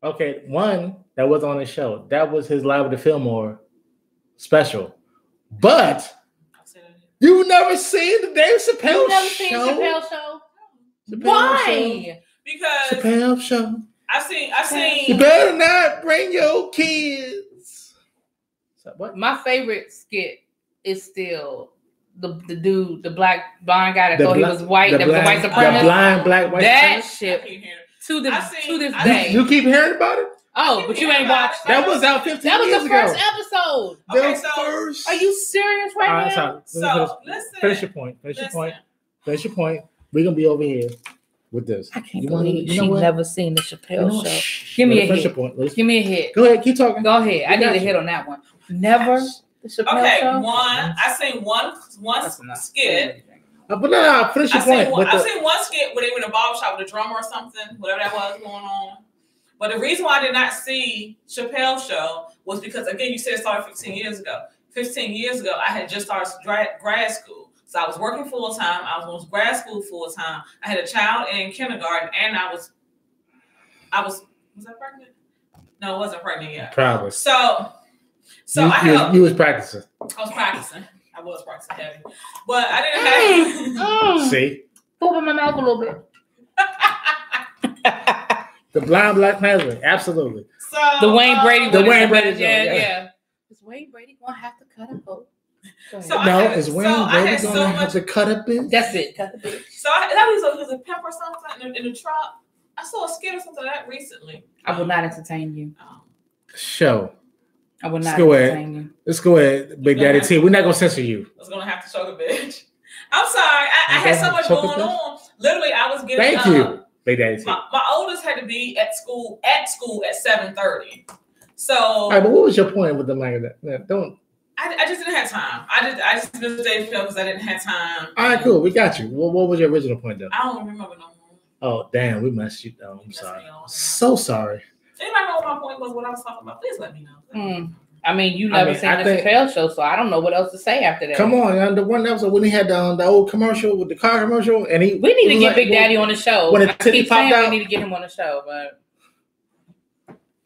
Okay, one that was on his show. That was his Live with the Fillmore special. But you've never seen the Dave Chappelle show? You've never seen Chappelle show? Why? Because Chappelle show. I've seen. You better not bring your kids. So what? My favorite skit is still the dude, the black blind guy that thought he was white, that was a white supremacist. The blind black white that shit to this day. You keep hearing about it? Oh, but you ain't watched. That was out 15 years ago. That was the first episode. Okay, Are you serious right now? So listen. Finish your point. We're gonna be over here with this. I can't believe she never seen the Chappelle show. Give me a hit. Give me a hit. Go ahead, keep talking. Go ahead. I need a hit on that one. Never the Chappelle show. I seen one skit. But no, finish your point. I've seen one skit where they were in a barbershop with a drummer or something, whatever that was going on. But the reason why I did not see Chappelle's show was because, again, you said it started 15 years ago. 15 years ago, I had just started grad school. So I was working full time. I was going to grad school full time. I had a child in kindergarten, and I was I pregnant? No, I wasn't pregnant yet. Probably. So you was practicing. I was practicing heavy. But I didn't have See? Poop in my mouth a little bit. The blind black Panther, absolutely. So the Wayne Brady. Yeah. Is Wayne Brady gonna have to cut a boat? Is Wayne Brady gonna have to cut a bit? That's it. Cut a bit. So that was a pimp or something in the truck. I saw a skit or something like that recently. I will not entertain you. Show. I will not entertain you. Let's go ahead, Big Daddy T. We're not gonna censor you. I was gonna have to show the bitch. I'm sorry. I had so much going on. Literally, I was getting Thank you. Big Daddy T. My oldest had to be at school at 7:30. So all right, but what was your point with the language? I just didn't have time. I just missed Dave Chappelle because I didn't have time. All right, cool. We got you. What was your original point though? I don't remember no more. Oh damn, we messed you. Oh, I'm sorry. So sorry. Anybody know what my point was? What I was talking about? Please let me know. I mean, you never seen the Chappelle show, so I don't know what else to say after that. Come on, the one episode when he had the old commercial with the car commercial, and we need to get Big Daddy on the show. When the titty popped out, we need to get him on the show.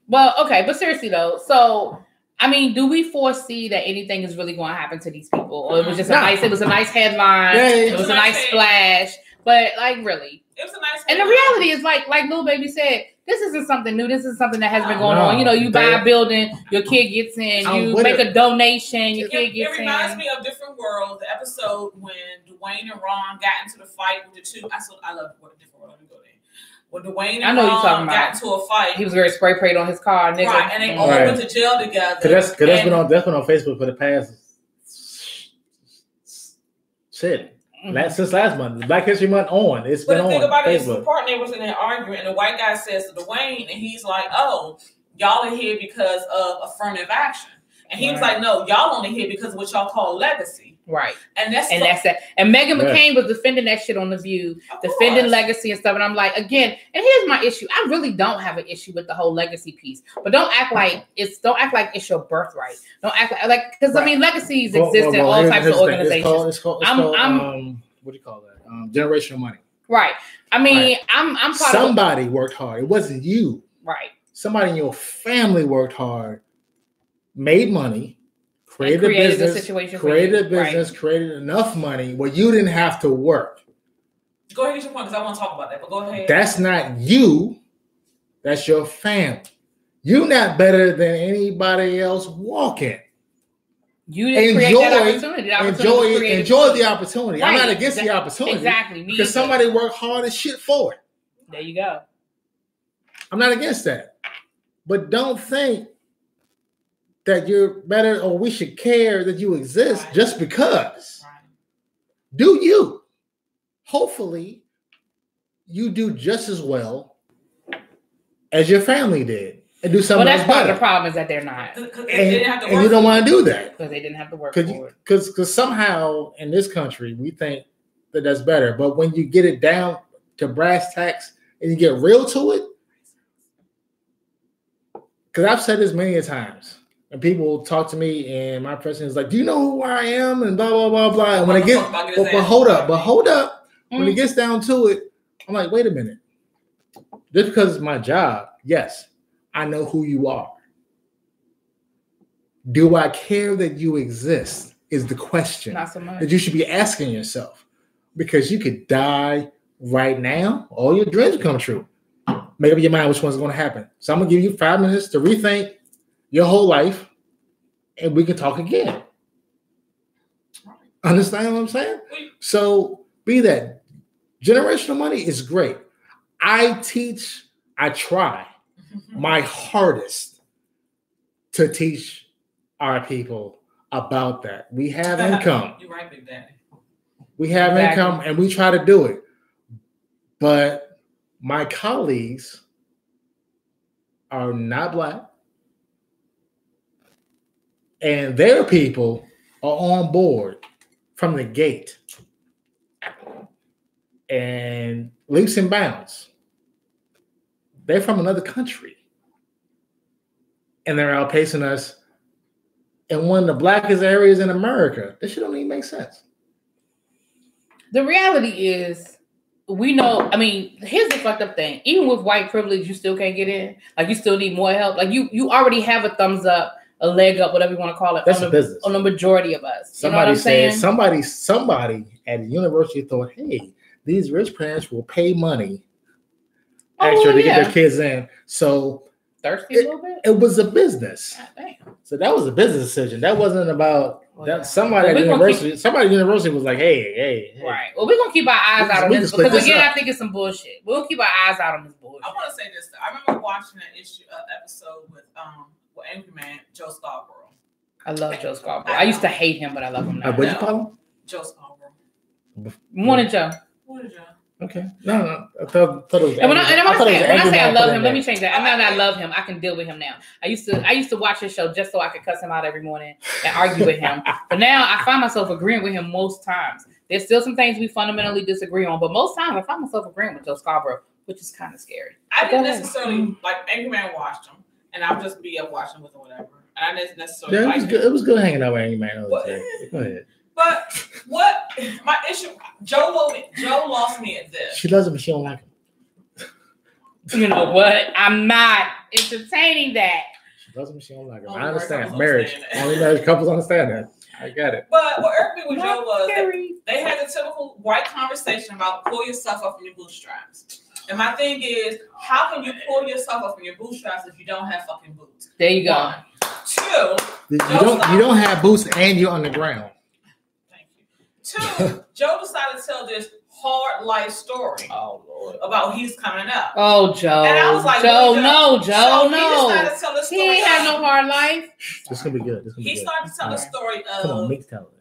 But seriously though, so I mean, do we foresee that anything is really going to happen to these people, or it was just it was a nice headline, it was a nice splash, but like really, it was a nice. And the reality is like Lil Baby said. This isn't something new. This is something that has been going on. You know, you buy a building, your kid gets in. You make a donation, your kid gets in. It reminds me of Different World, the episode when Dwayne and Ron got into the fight with the two. I love Different World. Let me go there. When Dwayne I know you're talking about. Got into a fight. He was very spray prayed on his car, nigga. Right, and they all went to jail together. That's been on Facebook for the past shit. Since last month, Black History Month on. It's been on. But the thing about it is, the partner was in an argument, and the white guy says to Dwayne, and he's like, "Oh, y'all are here because of affirmative action," and he was like, "No, y'all only here because of what y'all call legacy." Right, and that's that. And Meghan McCain was defending that shit on The View, defending legacy and stuff. And I'm like, again, and here's my issue. I really don't have an issue with the whole legacy piece, but don't act like it's your birthright. Don't act like because I mean, legacies exist in all types of organizations. It's called what do you call that? Generational money. Right. I mean, I'm part somebody worked hard. It wasn't you. Right. Somebody in your family worked hard, made money. Created a business, created enough money where you didn't have to work. Go ahead and get your point because I want to talk about that, but go ahead. That's not you. That's your family. You're not better than anybody else walking. You didn't create that opportunity. Enjoy the opportunity. Right. I'm not against the opportunity. Exactly. Because somebody worked hard as shit for it. There you go. I'm not against that. But don't think that you're better or we should care that you exist just because. Right. Do you? Hopefully, you do just as well as your family did and do something else better. Part of the problem is that they're not. And you don't want to do that. Because they didn't have to work for it. Because somehow in this country, we think that that's better. But when you get it down to brass tacks and you get real to it, because I've said this many times. And people talk to me, and my person is like, "Do you know who I am?" And blah blah blah blah. And when it gets, but hold up. When it gets down to it, I'm like, wait a minute. Just because it's my job, yes, I know who you are. Do I care that you exist? Is the question Not so much. that you should be asking yourself, because you could die right now. All your dreams come true. Make up your mind which one's going to happen. So I'm gonna give you 5 minutes to rethink your whole life, and we can talk again. Understand what I'm saying? So be that. Generational money is great. I try my hardest to teach our people about that. We have income. You're right, Big Daddy. We have income, and we try to do it. But my colleagues are not Black. And their people are on board from the gate and leaps and bounds. They're from another country. And they're outpacing us in one of the blackest areas in America. This shit don't even make sense. The reality is, we know, I mean, here's the fucked up thing. Even with white privilege, you still can't get in. Like, you still need more help. Like, you already have a thumbs up, a leg up, whatever you want to call it. That's a business. On the majority of us. Somebody said, somebody at the university thought, hey, these rich parents will pay money extra to get their kids in. So thirsty a little bit? It was a business. So that was a business decision. That wasn't about that. Somebody at university, somebody at university was like, hey. Right. Well, we're gonna keep our eyes out on this because again, I think it's some bullshit. We'll keep our eyes out on this bullshit. I want to say this. I remember watching an episode with Angry Man, Joe Scarborough. I love Joe Scarborough. I used to hate him, but I love him now. What'd you call him? Joe Scarborough. Morning, Joe. Okay. No. I thought it was. And when I say I love him, let me change that. I'm not that I love him. I can deal with him now. I used to watch his show just so I could cuss him out every morning and argue with him. But now I find myself agreeing with him most times. There's still some things we fundamentally disagree on, but most times I find myself agreeing with Joe Scarborough, which is kind of scary. I didn't necessarily like Angry Man watched him, and I'll just be up watching with him, whatever. And I didn't necessarily. Yeah, it was good hanging out with Angry Man. Go ahead. But what my issue? Joe lost me at this. She loves him, but she don't like him. You know what? I'm not entertaining that. She loves him, but she don't like him. I understand. Marriage. Only married couples understand that. I get it. But what irked me with Joe was they had a typical white conversation about pull yourself up from your bootstraps. And my thing is, how can you pull yourself up from your bootstraps if you don't have fucking boots? There you go. 1. 2, you don't have boots and you're on the ground. 2, Joe decided to tell this hard life story. Oh Lord. About he's coming up. Oh, Joe. And I was like, Joe, no. Joe, so no. He decided to tell the story. He ain't had no hard life. This is gonna be good. He started to tell the story of. Come on, Meek, tell it.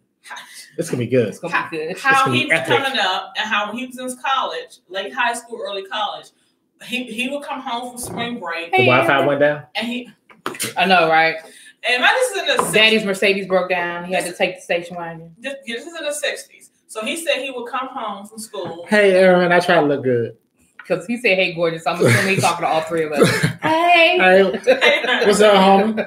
It's gonna be good. It's gonna be good. How he was coming up and how he was in college, late high school, early college. He would come home from spring break. The Wi-Fi went down. And I know, right? And this is in the 60s. Daddy's Mercedes broke down. He had to take the station wagon. This is in the 60s. So he said he would come home from school. Hey, Aaron, I try to look good. Because he said, hey, gorgeous. I'm assuming he's talking to all three of us. Hey. What's up, homie?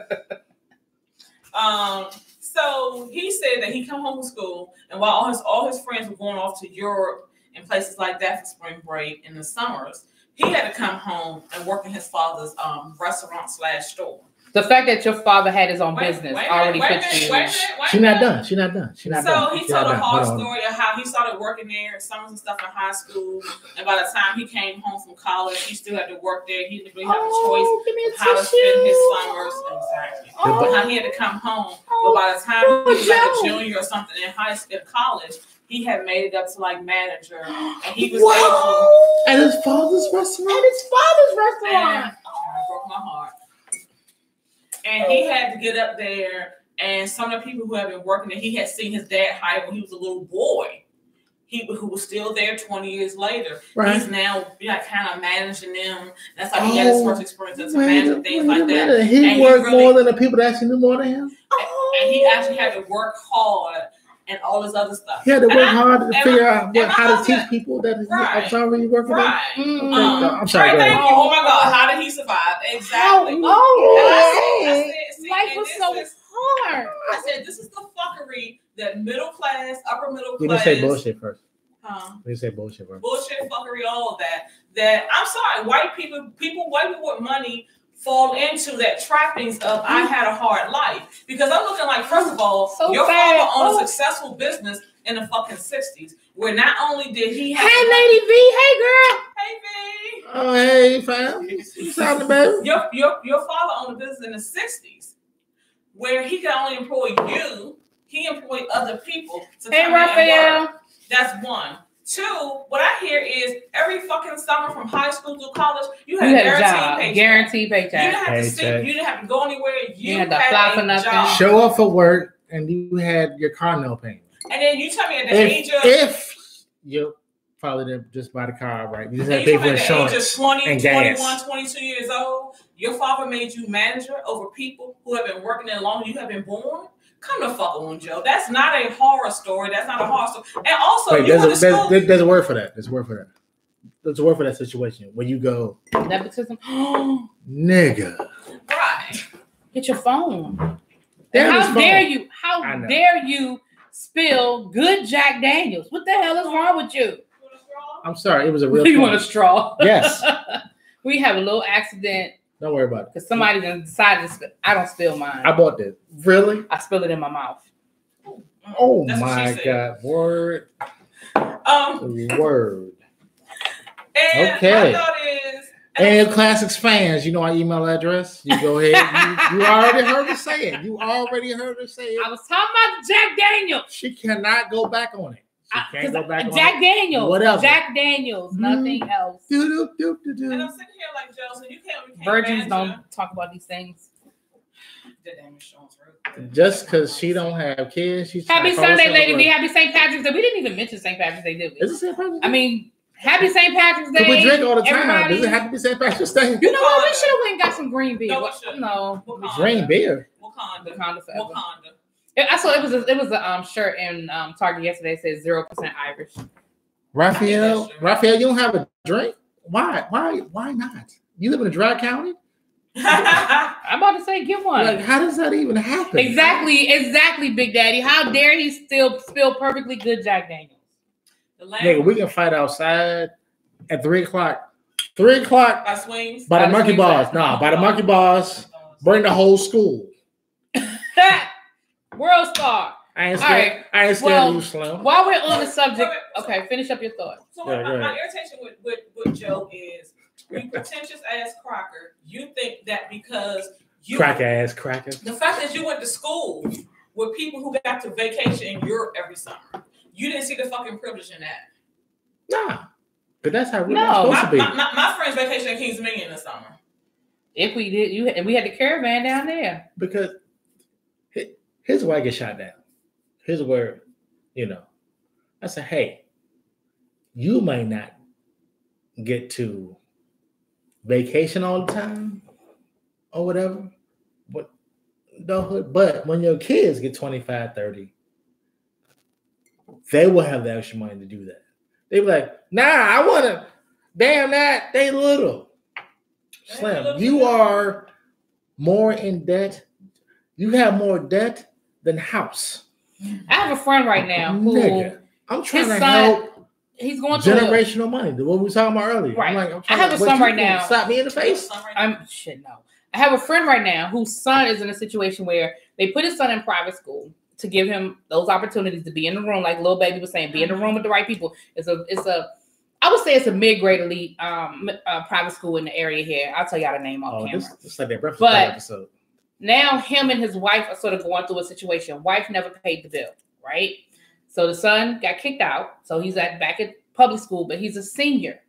So he said that he come home from school, and while all his friends were going off to Europe and places like that for spring break in the summers, he had to come home and work in his father's restaurant/store. The fact that your father had his own business already puts you. She's not done. She told a hard story of how he started working there in summers and stuff in high school. And by the time he came home from college, he still had to work there. He didn't really have a choice how to spend his summers. Exactly. How he had to come home. But by the time he was like a junior or something in college, he had made it up to like manager. And he was able at his father's restaurant? And it broke my heart. And he had to get up there, and some of the people who have been working there, he had seen his dad hire when he was a little boy. Who was still there 20 years later. Right. He's now kind of managing them. That's how he had his first experience as a manager, things like that. He worked more than the people that actually knew more than him? And he actually had to work hard and all this other stuff. He had to work hard to figure out how to teach people that he's already working on. I'm sorry. Oh my God, how did he survive? Exactly. Life was so hard. I said, this is the fuckery that middle class, upper middle class. You didn't say bullshit first. You say bullshit first. Bullshit, fuckery, all of that. That I'm sorry, white people with money fall into that trappings of I had a hard life. Because I'm looking like, first of all, your father owned a successful business in the fucking 60s, where not only did he have Lady V, hey girl. Hey V. Oh hey fam. You sounding better? Your father owned a business in the 60s where he could only employ you, he employed other people to come Raphael. And work. That's one. Two, what I hear is every fucking summer from high school to college, you had a guaranteed paycheck. You didn't have to see, you didn't have to go anywhere. You had to fly for nothing. Job. Show up for work, and you had your car note payment. And then you tell me at the age of if your father didn't just buy the car, right? You just had to pay for insurance. At the age of 20, 21, 22 years old, your father made you manager over people who have been working there longer than you have been born. Come the fuck on, Joe. That's not a horror story. That's not a horror story. And also, there's a word for that. There's a word for that. There's a word for that situation when you go nepotism. Nigga. Right. Get your phone. How dare you? How dare you spill good Jack Daniels? What the hell is wrong with you? I'm sorry. It was a real. You want a straw? Yes. We have a little accident. Don't worry about it. Because somebody decided I don't spill mine. I bought this. Really? I spill it in my mouth. Oh my God. Word. Word. And okay. My thought is, and Classics fans, you know our email address. You go ahead. You already heard her say it. I was talking about Jack Daniels. She cannot go back on it. She can't go back on Jack Daniels. Whatever. Jack Daniels. Nothing else. And I'm sitting here like Joe, so you can't. Virgins don't talk about these things. Just because she don't have kids, she's Happy Sunday, Lady B. Happy St. Patrick's Day. We didn't even mention St. Patrick's Day, did we? Is it St. Patrick's Day? I mean, Happy St. Patrick's Day. We drink all the time. Everybody. Does it have to be St. Patrick's Day? You know what? We should have went and got some green beer. No. Green beer. Wakanda forever. I saw it was a shirt in Target yesterday. It says 0% Irish. Raphael, you don't have a drink? Why not? You live in a dry county? I'm about to say, get one. Like, how does that even happen? Exactly, Big Daddy. How dare he still spill perfectly good Jack Daniels? Nigga, we can fight outside at 3 o'clock. 3 o'clock by swings. By the monkey bars. By the monkey bars. Bring the whole school. World Star. I ain't scared. I ain't scared of you, Slim. While we're on the subject, okay, finish up your thought. So my irritation with Joe is, you pretentious ass Crocker. You think that because you cracker. The fact that you went to school with people who got to vacation in Europe every summer, you didn't see the fucking privilege in that. Nah, but that's how we're supposed to be. My friends vacation at Kings Dominion in the summer. If we did, and we had the caravan down there. Because here's where I get shot down. Here's where, I said, hey, you might not get to vacation all the time or whatever, but when your kids get 25, 30, they will have the extra money to do that. They be like, nah, I want to, damn that, they little. Slim, you are more in debt. You have more debt than house. I have a friend right now who I'm trying to help. He's going through generational money. What we were talking about earlier. Right. I have a son right now. Slap me in the face. I have a friend right now whose son is in a situation where they put his son in private school to give him those opportunities to be in the room, like Lil Baby was saying, be in the room with the right people. I would say it's a mid-grade elite private school in the area here. I'll tell y'all the name off camera. This like that Breakfast Club episode. Now him and his wife are sort of going through a situation. Wife never paid the bill, right? So the son got kicked out. So he's back at public school, but he's a senior.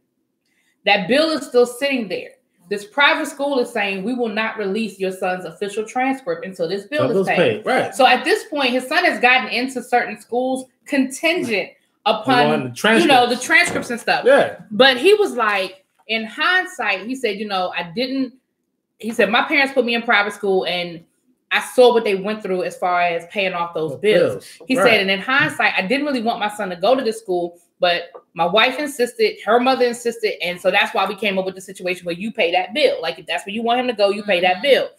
That bill is still sitting there. This private school is saying we will not release your son's official transcript until this bill is paid. Right. So at this point, his son has gotten into certain schools contingent upon the transcripts and stuff. Yeah. But he was like, in hindsight, he said, he said, my parents put me in private school and I saw what they went through as far as paying off those bills. He said, and in hindsight, I didn't really want my son to go to this school, but my wife insisted, her mother insisted, and so that's why we came up with the situation where you pay that bill. Like, if that's where you want him to go, you pay that bill.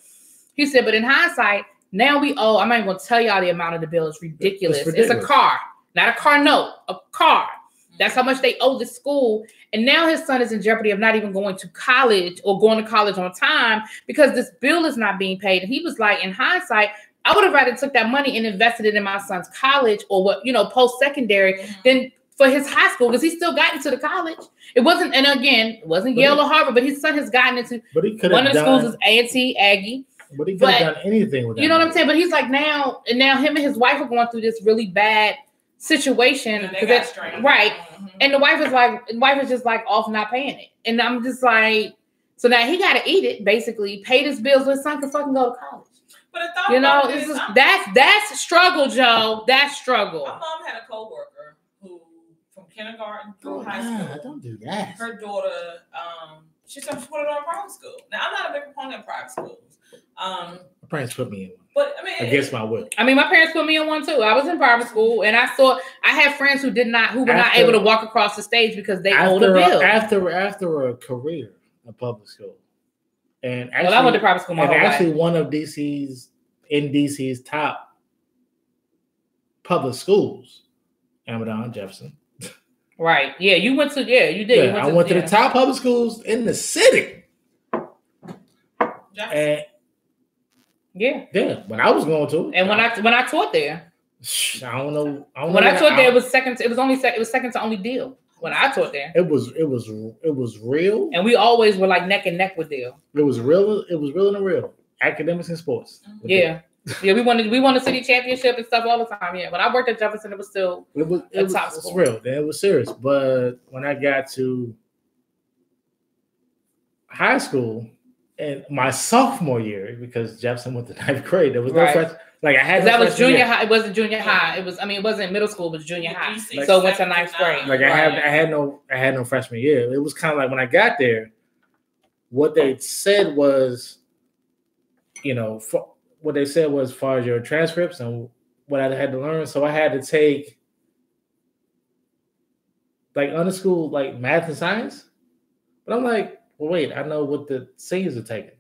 He said, but in hindsight, now we owe, I'm not even going to tell y'all the amount of the bill. It's ridiculous. It's a car, not a car note, a car. That's how much they owe the school. And now his son is in jeopardy of not even going to college or going to college on time because this bill is not being paid. And he was like, in hindsight, I would have rather took that money and invested it in my son's college or post-secondary than for his high school, because he still got into the college. It wasn't Yale or Harvard, but his son has gotten into one of the schools is A&T, Aggie. But he could have done anything with that. You know what I'm saying? But he's like now him and his wife are going through this really bad situation. Right. Mm-hmm. And the wife is just like off not paying it. And I'm just like, so now he got to eat it, basically, pay his bills so his son can fucking go to college. But that's struggle, Joe. That's struggle. My mom had a coworker who, from kindergarten through high school, don't do that. Her daughter, she put her on private school. Now I'm not a big proponent of private schools. My parents put me in one. But I mean, against my will. I mean, my parents put me in one too. I was in private school, and I had friends who were not able to walk across the stage because they owed a bill. After a career in public school, and actually, I went to private school. One of DC's top public schools, Amadon Jefferson. Right. Yeah, you went to. Yeah, you did. Yeah, I went to the top public schools in the city. Jefferson. And yeah, when I was going to it, and when I taught there, I don't know. When I taught there, it was second. It was second to only Deal. When I taught there, it was real, and we always were like neck and neck with Deal. It was real. It was real and real. Academics and sports. Yeah, yeah. We won the city championship and stuff all the time. Yeah. When I worked at Jefferson, it was still top school. It was real. It was serious. But when I got to high school. And my sophomore year, because Jefferson went to 9th grade, there was no freshman. Like I had that was junior high. It wasn't junior high. It wasn't middle school. It was junior high. So it went to 9th grade. Like I had no freshman year. It was kind of like when I got there, what they said was, what they said was as far as your transcripts and what I had to learn. So I had to take like under school like math and science, but I'm like. Well, wait, I know what the seniors are taking.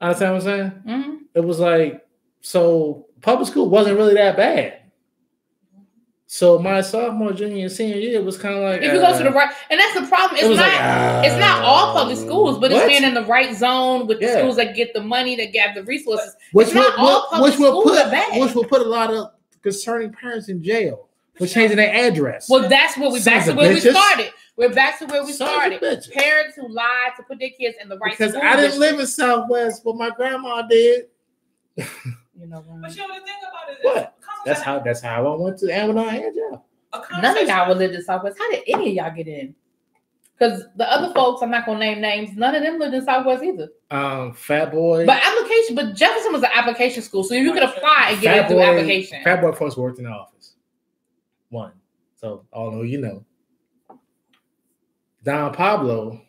Understand what I'm saying? Mm-hmm. It was like, so public school wasn't really that bad. So my sophomore, junior, and senior year was kind of like if you go to the right, and that's the problem. It's not all public schools, but it's being in the right zone with the schools that get the money, that get the resources. Which will put a lot of concerning parents in jail for changing their address. Well, that's what we back to where we started. We're back to where we started. Parents who lied to put their kids in the right because I didn't live in Southwest, but my grandma did. But the thing about it is what? That's how I went to Amadon and Jeff. a conversation. None of y'all would live in Southwest. How did any of y'all get in? Because the other folks, I'm not gonna name names. None of them lived in Southwest either. Fat Boy. But Jefferson was an application school, so you could apply and get into application. Fat Boy folks worked in the office. One, so all know you know. Don Pablo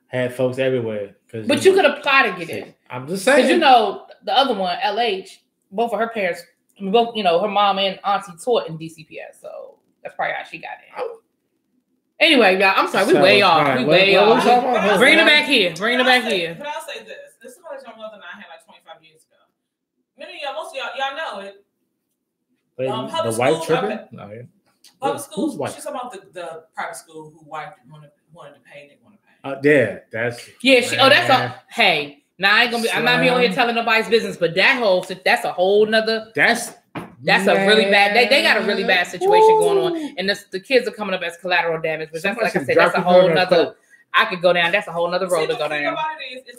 had folks everywhere. But you could apply to get in. I'm just saying. Because you know the other one, LH, both of her parents, both her mom and auntie taught in DCPS, so that's probably how she got in. Anyway, y'all, I'm sorry, we way off. Right, we way off. Bring it back here. But I'll say this. This is how much younger than I had like 25 years ago. Many of y'all, most of y'all know it. The white tripping? Public school. She's talking about the private school who white wanted to pay. They want to pay. Yeah, that's. Yeah, that's a. Hey, now I ain't gonna be. I'm not be on here telling nobody's business, but that's a whole nother. That's a really bad. They got a really bad situation going on, and the kids are coming up as collateral damage. But that's like I said, that's a whole nother. I could go down. That's a whole nother road to go down.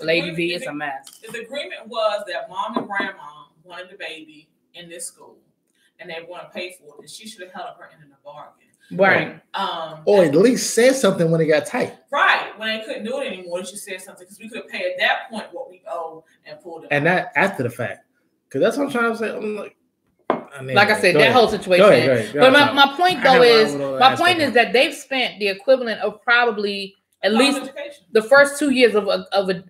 Lady V, it's a mess. The agreement was that mom and grandma wanted the baby in this school, and they want to pay for it, and she should have held up her end of the bargain. Right. Or at least said something when it got tight. Right. When they couldn't do it anymore, she said something because we could pay at that point what we owe and pulled it. And that after the fact, because that's what I'm trying to say. I'm like I said, that whole situation. Go ahead. But my point though is, that they've spent the equivalent of probably at least the first 2 years of a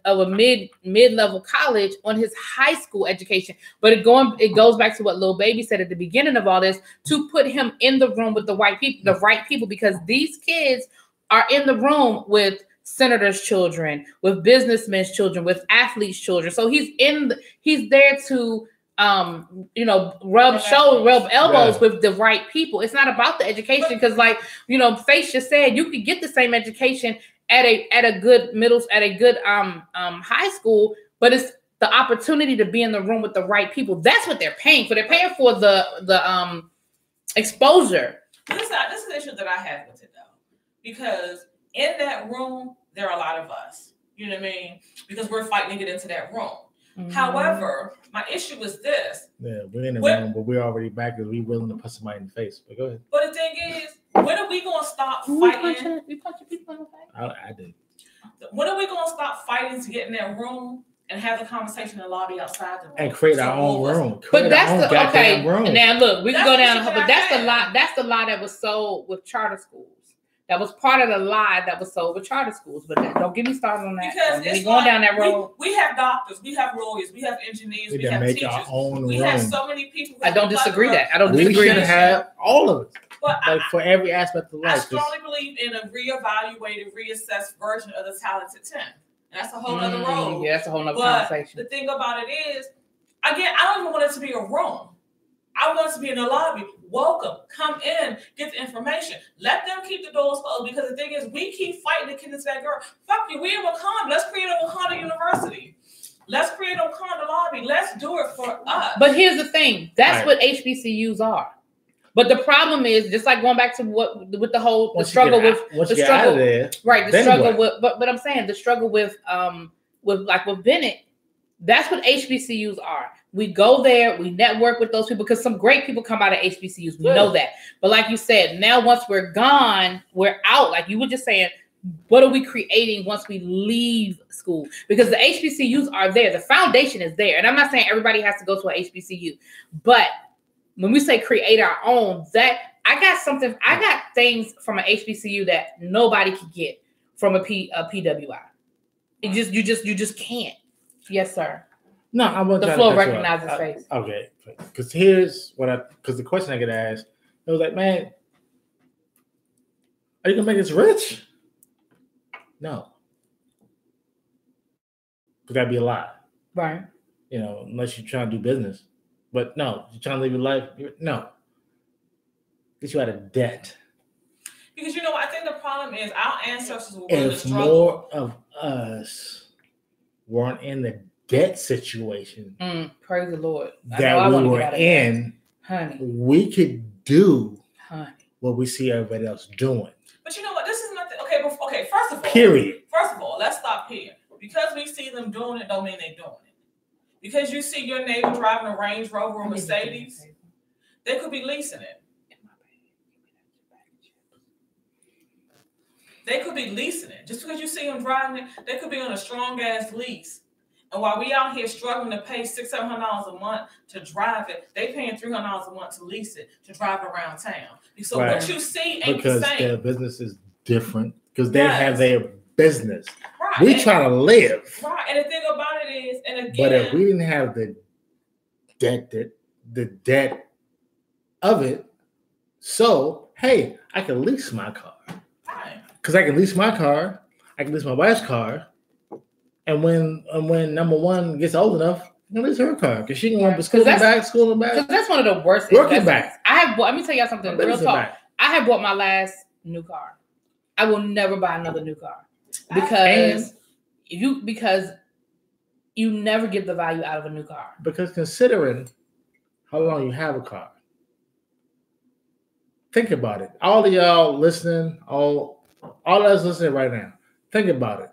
mid-level college on his high school education. But it goes back to what Lil Baby said at the beginning of all this, to put him in the room with the right people, because these kids are in the room with senators' children, with businessmen's children, with athletes' children. So he's there to rub elbows with the right people. It's not about the education, because Faith just said, you could get the same education at a good high school, but it's the opportunity to be in the room with the right people. That's what they're paying for. They're paying for the exposure. This is the issue that I have with it though, because in that room there are a lot of us. You know what I mean? Because we're fighting to get into that room. Mm-hmm. However, my issue is this. Yeah, we're in the room, but we're already back because we're willing to put somebody in the face. But go ahead. But the thing is, when are we going to stop fighting? We punching people in the face? I did. When are we going to stop fighting to get in that room and have the conversation in the lobby outside the room? And create our own room. But that's room. Now look, we can go down, but that's the lie. That's the lie that was sold with charter schools. That was part of the lie that was sold with charter schools. But don't get me started on that. Because it's going down that road. We have doctors, we have lawyers, we have engineers, we have teachers. We have so many people. I don't disagree that. I don't disagree. We should have all of it. But for every aspect of life. I strongly believe in a reevaluated, reassessed version of the Talented 10. And that's a whole other road. Yeah, that's a whole other conversation. The thing about it is, again, I don't even want it to be a room. I want us to be in the lobby. Welcome. Come in. Get the information. Let them keep the doors closed, because the thing is, we keep fighting to get into that girl. Fuck you. We in Wakanda. Let's create a Wakanda University. Let's create a Wakanda lobby. Let's do it for us. But here's the thing. That's what HBCUs are. But the problem is, just like going back to with the whole the struggle with the struggle, right? The struggle with, but I'm saying the struggle with Bennett. That's what HBCUs are. We go there, we network with those people, because some great people come out of HBCUs. We know that. But like you said, now once we're gone, we're out. Like you were just saying, what are we creating once we leave school? Because the HBCUs are there. The foundation is there. And I'm not saying everybody has to go to an HBCU. But when we say create our own, that I got things from an HBCU that nobody can get from a PWI. You just can't. Yes, sir. No, I want the floor recognizes face. Okay, because here's because the question I get asked, it was like, man, are you gonna make us rich? No, because that'd be a lie, right? Unless you're trying to do business, but no, you're trying to live your life. No, get you out of debt. Because I think the problem is our ancestors were willing to struggle. More of us weren't in the debt situation, praise the Lord, that we were in, honey, we could do what we see everybody else doing. But you know what? This is nothing. Okay. First of all, period. First of all, let's stop here. Because we see them doing it, don't mean they're doing it. Because you see your neighbor driving a Range Rover or Mercedes, they could be leasing it. They could be leasing it. Just because you see them driving it, they could be on a strong ass lease. And while we out here struggling to pay $600-700 a month to drive it, they paying $300 a month to lease it to drive around town. So what you see ain't because the same. Their business is different because they have their business. Right. We trying to live. Right. And the thing about it is, and again, but if we didn't have the debt of it, so hey, I can lease my car. Because I can lease my car, I can lease my wife's car, and when number one gets old enough, I can lease her car because she can run school and back. Because that's one of the worst. Working back. Let me tell y'all something. Real talk. I have bought my last new car. I will never buy another new car because you never get the value out of a new car. Because considering how long you have a car, think about it. All of y'all listening, all of us listening right now, think about it.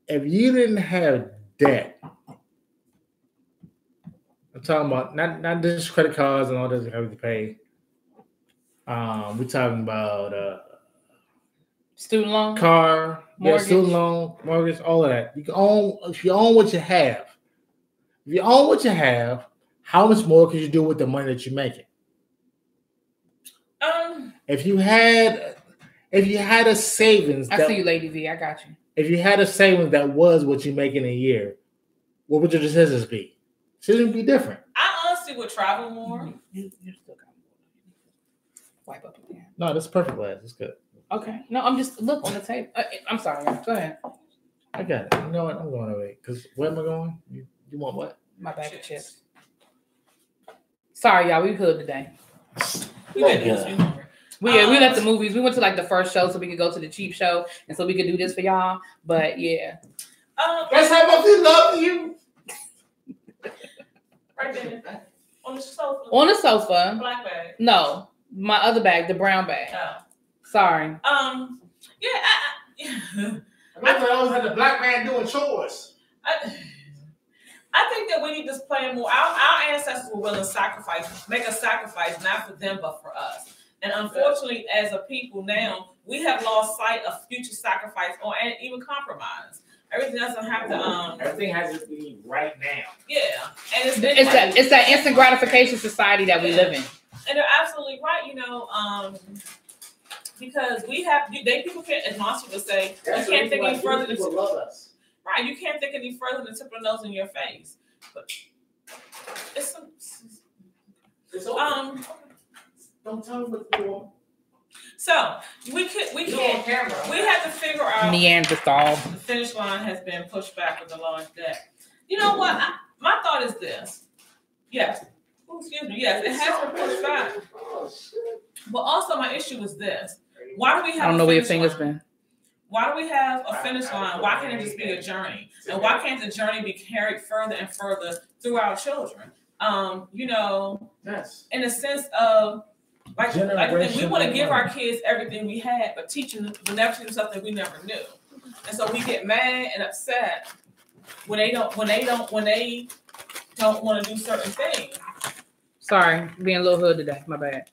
If you didn't have debt, I'm talking about not just credit cards and all this you have to pay. We're talking about student loan, car, mortgage. Student loan, mortgage, all of that. You can own if you own what you have. If you own what you have, how much more could you do with the money that you're making? If you had a savings, see you, Lady V. I got you. If you had a savings that was what you make in a year, what would your decisions be? Decisions be different. I honestly would travel more. You still got more. Wipe up again. No, that's perfect, lad. That's good. Okay. No, I'm just look on the table. I'm sorry. Go ahead. I got it. You know what? I'm going away because where am I going? You want what? My bag of chips. Sorry, y'all. We hood today. We left the movies. We went to like the first show so we could go to the cheap show and so we could do this for y'all. But yeah. That's how much we love you. Right there. On the sofa. On the sofa. Black bag. No. My other bag, the brown bag. Oh. Sorry. Yeah. I thought I was like the black man doing chores. I think that we need to play more. Our ancestors were willing to make a sacrifice, not for them, but for us. And unfortunately, as a people now, we have lost sight of future sacrifice and even compromise. Everything doesn't have to. Everything has to be right now. Yeah, and it's that instant gratification society that we live in. And they're absolutely right. Because we have people can't, as Monster would say, you can't think any further than people love us. Right, you can't think any further than tip of the nose in your face. But it's don't tell me what you want. So we can't. We have to figure out. Neanderthal. The finish line has been pushed back with the large debt. You know what? My thought is this. Yes. Excuse me. Yes, it has been pushed back. But also, my issue is this: why do we have? I don't know where your finger's been. Why do we have a finish line? Why can't it just be a journey? And why can't the journey be carried further and further through our children? Yes. In a sense of like we want to give our kids everything we had, but teaching them never teach them something we never knew. And so we get mad and upset when they don't want to do certain things. Sorry, being a little hood today. My bad.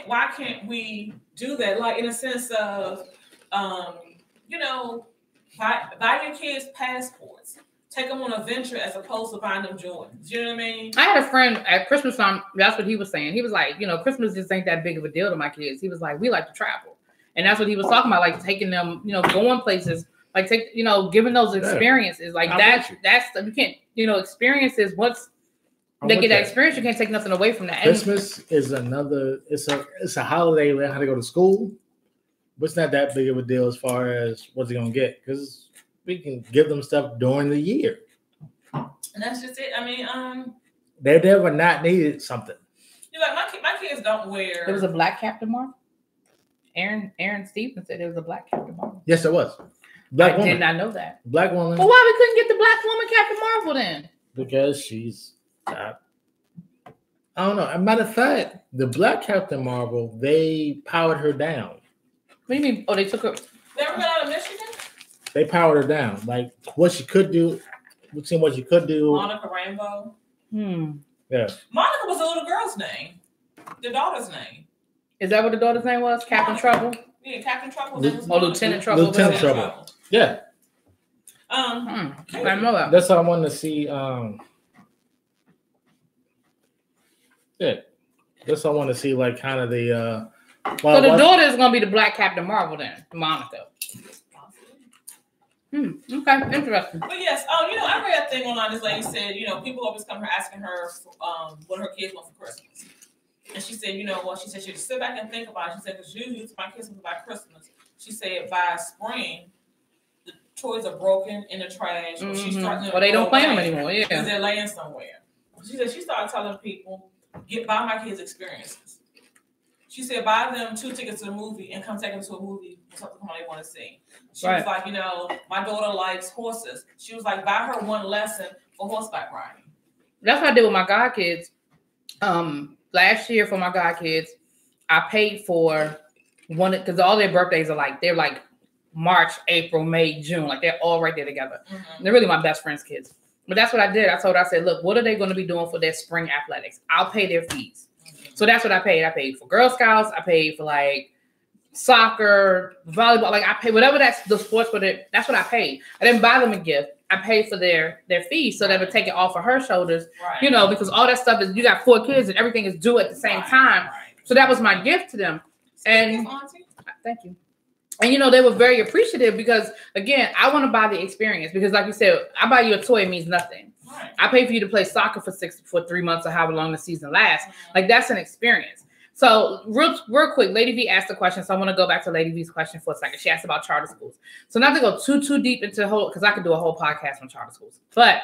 Why can't we do that? Like in a sense of, buy your kids passports, take them on a venture as opposed to buying them Jordans. You know what I mean? I had a friend at Christmas time. That's what he was saying. He was like, Christmas just ain't that big of a deal to my kids. He was like, we like to travel, and that's what he was talking about, like taking them, going places, like giving those experiences, like that's you can't, experiences once. They get that experience. You can't take nothing away from that. Christmas is it's a holiday. Learn how to go to school, but it's not that big of a deal as far as what's he gonna get because we can give them stuff during the year. And that's just it. I mean, they never not needed something. You're like my kids don't wear. There was a black Captain Marvel. Aaron Stevens said there was a black Captain Marvel. Yes, there was. I did not know that. Black woman. Well, why we couldn't get the black woman Captain Marvel then? Because she's. I don't know. As a matter of fact, the black Captain Marvel, they powered her down. What do you mean? Oh, they took her. Never been out of Michigan? They powered her down. Like what she could do. We've seen what she could do. Monica Rambeau. Yeah. Monica was the little girl's name. The daughter's name. Is that what the daughter's name was? Captain Trouble? Yeah, Captain Trouble. Lieutenant Trouble. Lieutenant Trouble. Yeah. I know that. That's how I wanted to see. Yeah. That's how I want to see, like, kind of the. So the daughter is going to be the Black Captain Marvel then, Monica. Okay, interesting. But yes, I read a thing online. This lady said, people always come here asking her what her kids want for Christmas. And she said, she said she would sit back and think about it. She said, because usually my kids want by Christmas. She said by spring, the toys are broken in the trash. Or she's starting they don't play them anymore, yeah. Because they're laying somewhere. She said she started telling people, buy my kids experiences. She said, buy them 2 tickets to the movie and come take them to a movie or something they want to see. She was like, my daughter likes horses. She was like, buy her 1 lesson for horseback riding. That's what I did with my godkids. Last year for my godkids, I paid for one because all their birthdays are they're like March, April, May, June. Like they're all right there together. They're really my best friend's kids. But that's what I did. I said, look, what are they going to be doing for their spring athletics? I'll pay their fees. So that's what I paid. I paid for Girl Scouts. I paid for like soccer, volleyball. Like I paid whatever that's the sports for it. That's what I paid. I didn't buy them a gift. I paid for their fees so they would take it off of her shoulders, because all that stuff is, you got 4 kids and everything is due at the same time. Right. So that was my gift to them. And thank you. And, they were very appreciative because, again, I want to buy the experience because, like you said, I buy you a toy, it means nothing. Right. I pay for you to play soccer for 3 months or however long the season lasts. Like, that's an experience. So real quick, Lady V asked a question. So I want to go back to Lady V's question for a second. She asked about charter schools. So not to go too deep into the whole, because I could do a whole podcast on charter schools. But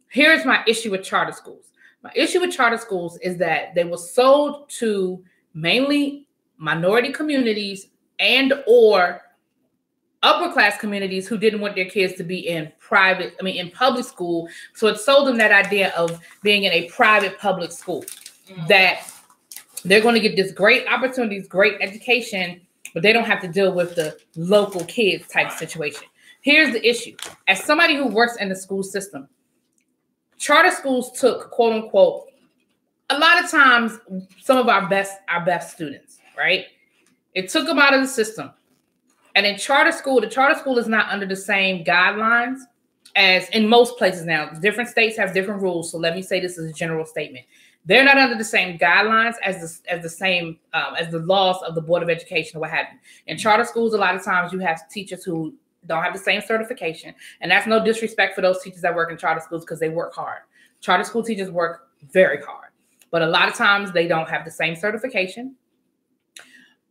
here's my issue with charter schools. My issue with charter schools is that they were sold to mainly minority communities and or upper class communities who didn't want their kids to be in public school. So it sold them that idea of being in a private public school that they're going to get this great opportunities, great education, but they don't have to deal with the local kids type situation. Here's the issue. As somebody who works in the school system, charter schools took, quote unquote, a lot of times some of our best students, right? It took them out of the system. And in charter school, the charter school is not under the same guidelines as in most places now. Different states have different rules. So let me say this is a general statement. They're not under the same guidelines as the laws of the Board of Education or what have you. In charter schools, a lot of times you have teachers who don't have the same certification. And that's no disrespect for those teachers that work in charter schools because they work hard. Charter school teachers work very hard. But a lot of times they don't have the same certification.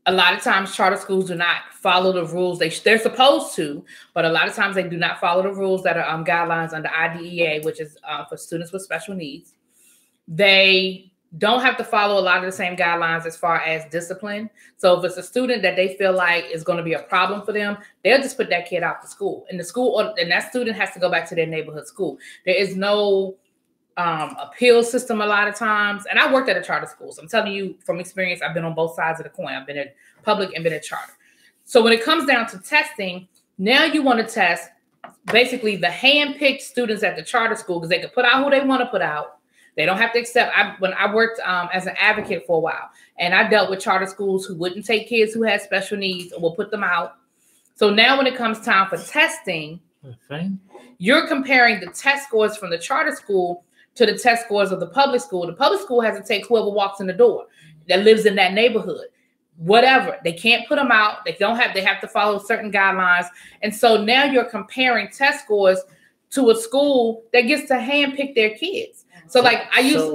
A lot of times charter schools do not follow the rules. They're supposed to, but a lot of times they do not follow the rules that are guidelines under IDEA, which is for students with special needs. They don't have to follow a lot of the same guidelines as far as discipline. So if it's a student that they feel like is going to be a problem for them, they'll just put that kid out to school. And that student has to go back to their neighborhood school. There is no appeal system a lot of times. And I worked at a charter school. So I'm telling you from experience, I've been on both sides of the coin. I've been in public and been in charter. So when it comes down to testing, now you want to test basically the hand-picked students at the charter school because they can put out who they want to put out. They don't have to accept. When I worked as an advocate for a while, and I dealt with charter schools who wouldn't take kids who had special needs or will put them out. So now when it comes time for testing, you're comparing the test scores from the charter school to the test scores of the public school. The public school has to take whoever walks in the door that lives in that neighborhood. Whatever. They can't put them out. They have to follow certain guidelines. And so now you're comparing test scores to a school that gets to handpick their kids. So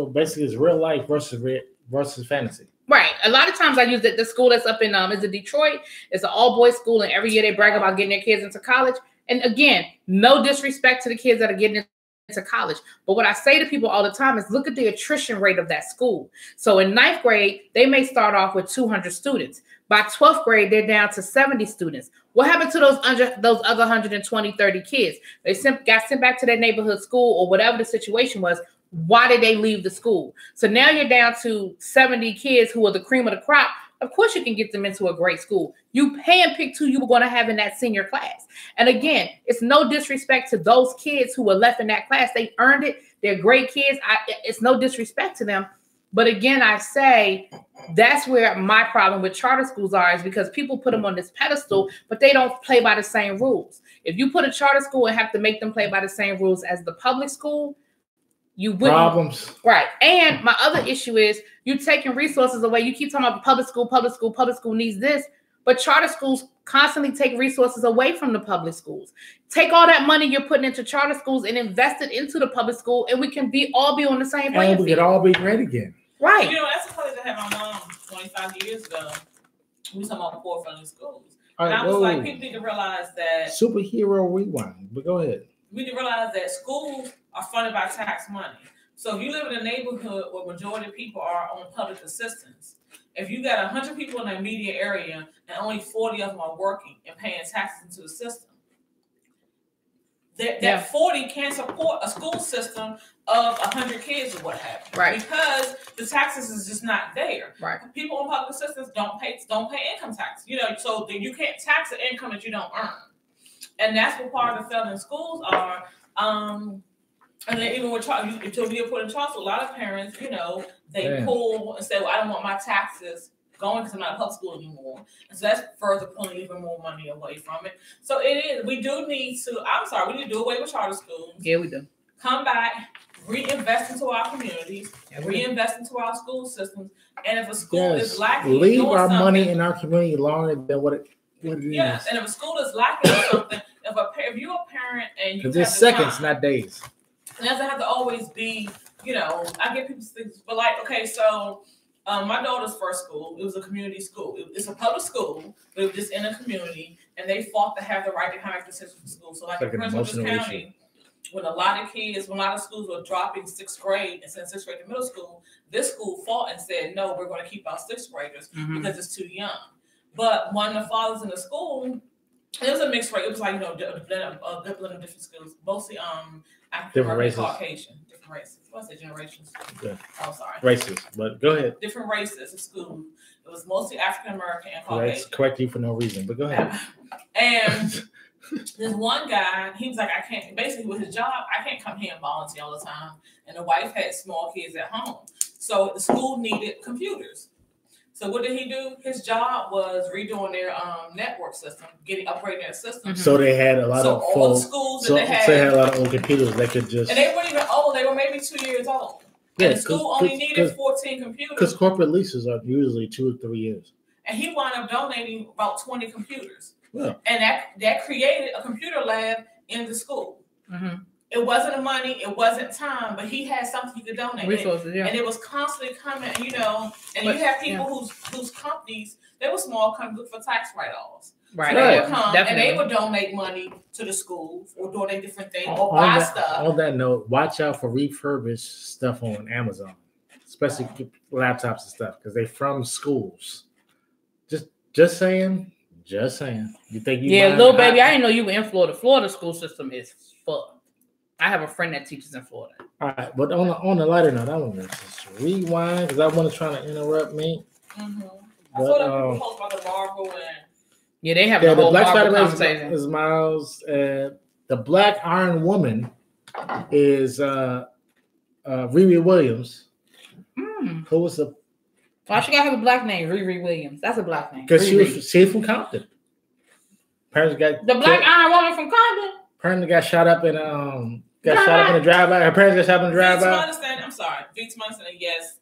basically it's real life versus fantasy. Right. A lot of times I use the school that's up in is it Detroit? It's an all boys school, and every year they brag about getting their kids into college. And again, no disrespect to the kids that are getting into college. But what I say to people all the time is look at the attrition rate of that school. So in 9th grade, they may start off with 200 students. By 12th grade, they're down to 70 students. What happened to those other 120, 30 kids? They got sent back to their neighborhood school or whatever the situation was. Why did they leave the school? So now you're down to 70 kids who are the cream of the crop. Of course, you can get them into a great school. You handpicked who you were going to have in that senior class. And again, it's no disrespect to those kids who were left in that class. They earned it. They're great kids. It's no disrespect to them. But again, I say that's where my problem with charter schools is because people put them on this pedestal, but they don't play by the same rules. If you put a charter school and have to make them play by the same rules as the public school, you wouldn't. Problems. Right. And my other issue is you're taking resources away. You keep talking about public school needs this, but charter schools constantly take resources away from the public schools. Take all that money you're putting into charter schools and invest it into the public school, and we can all be on the same playing field. And we can all be great again. Right. You know, that's the college I had my mom 25 years ago. We were talking about poor friendly schools. And Right, I was like, people need to realize that superhero rewind. But go ahead. We need to realize that schools are funded by tax money. So if you live in a neighborhood where majority of people are on public assistance, if you got 100 people in the immediate area and only 40 of them are working and paying taxes into the system, that 40 can't support a school system of 100 kids or what have you. Right. Because the taxes is just not there. Right. People on public assistance don't pay income tax. You know, so you can't tax the income that you don't earn. And that's what part of the failing schools are. And then even with until we put in Charleston, a lot of parents, you know, they pull and say, well, I don't want my taxes going because I'm not in public school anymore. And so that's further pulling even more money away from it. So it is, we do need to, we need to do away with charter schools. Yeah, we do. Come back, reinvest into our communities, reinvest into our school systems. And if a school is lacking, leave our money in our community longer than what it is. Yes, and if a school is lacking something, if you're a parent and you have it's seconds, not days. It doesn't have to always be, you know, I get people things, but like, okay, so my daughter's first school, it was a community school. It's a public school, but it was just in a community, and they fought to have the right to contact decisions for school. So like in Prince George's County, when a lot of schools were dropping sixth grade and sending sixth grade to middle school, this school fought and said, no, we're going to keep our sixth graders because it's too young. But one of the fathers in the school, it was a mixed race. It was like, you know, a blend of different schools, mostly African American, Caucasian, different races. What's the generations? Yeah. Oh, sorry. Races, but go ahead. Different races of school. It was mostly African American and Caucasian. Correct you for no reason, but go ahead. And this one guy, he was like, I can't. Basically, with his job, I can't come here and volunteer all the time. And the wife had small kids at home, so the school needed computers. So what did he do? His job was redoing their network system, upgrading their system. So they had a lot of all the schools that they had a lot of old computers that could just. And they weren't even old. They were maybe 2 years old. Yeah, the school only needed 14 computers. Because corporate leases are usually 2 or 3 years. And he wound up donating about 20 computers. Yeah. And that created a computer lab in the school. Mm-hmm. It wasn't money, it wasn't time, but he had something he could donate. Resources, yeah. And it was constantly coming, you know, and you have people whose companies, they were small companies for tax write-offs. Right. So they would come and they would donate money to the school or donate different things or buy stuff. On that note, watch out for refurbished stuff on Amazon, especially laptops and stuff, because they're from schools. Just saying. You think you? Yeah, little baby, I didn't know you were in Florida. Florida school system is fucked. I have a friend that teaches in Florida. All right, but on the lighter note, I want to just rewind because I want to try to interrupt me. Mm-hmm. I saw that people post about the Marvel and they have the whole Black Marvel Spider-Man conversation. is Miles. The Black Iron Woman is Riri Williams. Who was the? Why she gotta have a black name? Riri Williams. That's a black name. Because she's from Compton. Parents got the Black Iron Woman from Compton. Apparently got shot up in shot up in a drive-by. Her parents got shot up in a drive-by. I'm sorry. Beats my understanding, yes.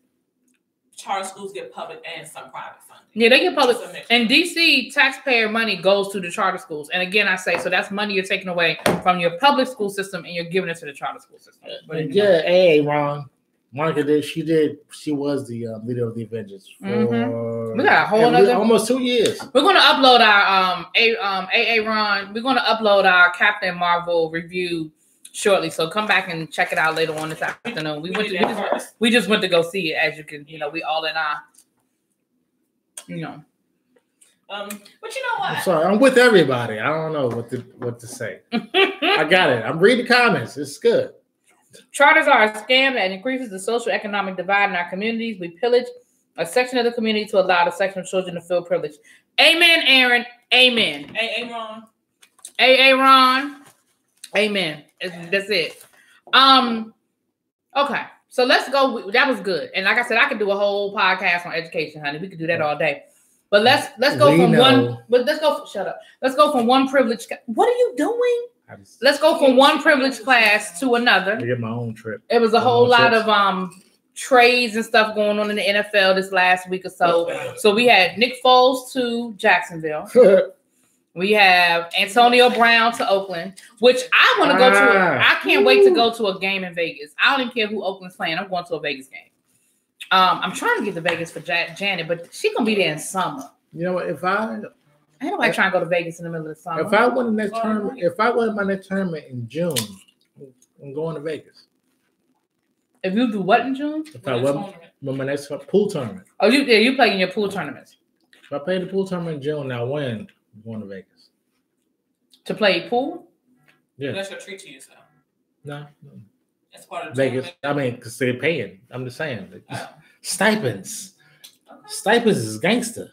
Charter schools get public and some private funding. Yeah, they get public. And DC, taxpayer money goes to the charter schools. And again, I say, so that's money you're taking away from your public school system and you're giving it to the charter school system. Hey, Ron. Monica did. She was the leader of the Avengers for we got a whole other almost 2 years. We're gonna upload our AA Ron. We're gonna upload our Captain Marvel review shortly. So come back and check it out later on this afternoon. We just went to go see it, as you can, we all in our, but you know what? I'm sorry, I'm with everybody. I don't know what to say. I got it. I'm reading the comments. It's good. Charters are a scam that increases the social economic divide in our communities. We pillage a section of the community to allow the section of children to feel privileged. Amen, Aaron. Amen. AA Ron. AA Ron. Amen. That's it. Okay. So let's go. That was good. And like I said, I could do a whole podcast on education, honey. We could do that all day. But let's go from one. But shut up. Let's go from one privilege. What are you doing? Let's go from one privileged class to another. I get my own trip. It was a whole lot of trades and stuff going on in the NFL this last week or so. So we had Nick Foles to Jacksonville. We have Antonio Brown to Oakland, which I want to go to. I can't wait to go to a game in Vegas. I don't even care who Oakland's playing. I'm going to a Vegas game. I'm trying to get to Vegas for Janet, but she's gonna be there in summer. You know what? Ain't nobody trying to go to Vegas in the middle of the summer. If I win the next tournament, if I win my next tournament in June, I'm going to Vegas. If you do what in June? If I win my next pool tournament. Oh, you play in your pool tournaments. If I play the pool tournament in June and I win, I'm going to Vegas. To play pool? Yeah. That's your treat to yourself. No. That's part of Vegas. I mean, because they're paying. I'm just saying. Stipends. Okay. Stipends is gangster.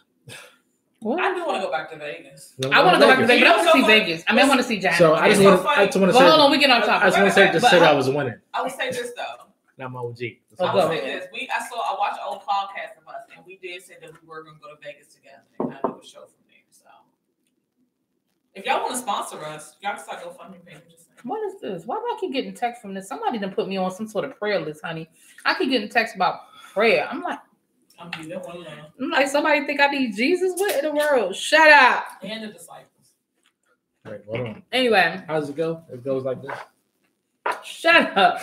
What? I do want to go back to Vegas. I want to go back to Vegas, but I want to see Vegas. I mean, I want to see Janet. So I just want to say. Hold on, we get on top. I just want to say, just said I was winning. I would say this though. Not my OG. I would say this. I watched an old podcast of us, and we did say that we were going to go to Vegas together and kind of do a show from there. So, if y'all want to sponsor us, y'all can start GoFundMe page. What is this? Why do I keep getting text from this? Somebody done put me on some sort of prayer list, honey. I keep getting text about prayer. I'm like, somebody think I need Jesus? What in the world? Shut up. And the disciples. Wait, hold on. Anyway. How does it go? It goes like this. Shut up.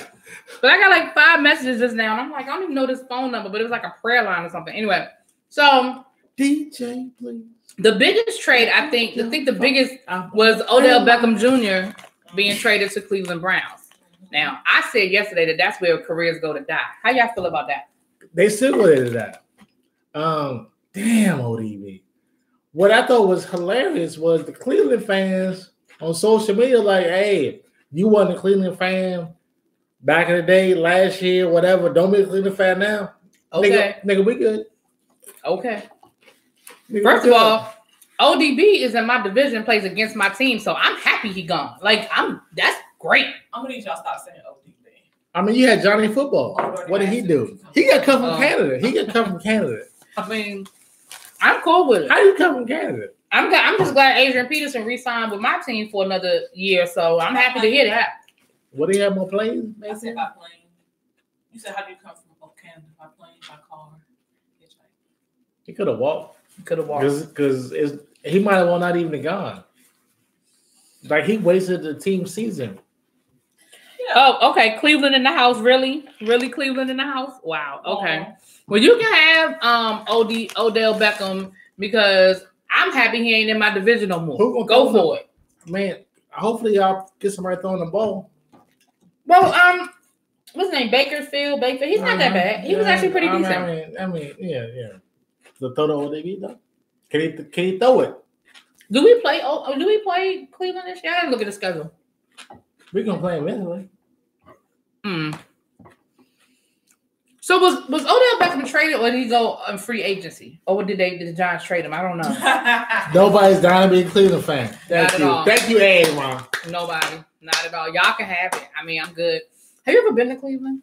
But I got like 5 messages just now, and I'm like, I don't even know this phone number, but it was like a prayer line or something. Anyway, so DJ, please. The biggest trade, I think the biggest was Odell Beckham Jr. being traded to Cleveland Browns. Now, I said yesterday that that's where careers go to die. How y'all feel about that? They still go to that. Damn, ODB. What I thought was hilarious was the Cleveland fans on social media like, hey, you wasn't a Cleveland fan back in the day, last year, whatever. Don't be a Cleveland fan now. Okay. Nigga, we good. Okay. Nigga, first of all, ODB is in my division, plays against my team, so I'm happy he gone. That's great. I'm gonna need y'all to stop saying ODB. I mean, you had Johnny Football. What did he do? He got come from Canada. I mean, I'm cool with it. How you come from Canada? I'm just glad Adrian Peterson re-signed with my team for another year, so I'm happy to hear that. What, do you have more planes? I said by plane. You said, how do you come from Canada? By plane, by car? He could have walked. Because he might have not even gone. Like, he wasted the team season. Yeah. Oh, okay. Cleveland in the house. Really? Really Cleveland in the house? Wow. Okay. Well, you can have Odell Beckham because I'm happy he ain't in my division no more. Go for it. Man, hopefully y'all get somebody throwing the ball. Well, what's his name? Bakerfield. He's not that bad. He was actually pretty decent. I mean, yeah. The throw the ODB though. Can he throw it? Do we play Cleveland this year? I gotta look at the schedule. We're gonna play him anyway. So was Odell Beckham traded, or did he go on free agency, or did the Giants trade him? I don't know. Nobody's dying to be a Cleveland fan. Thank you, Aaron. Nobody, not at all. Y'all can have it. I mean, I'm good. Have you ever been to Cleveland?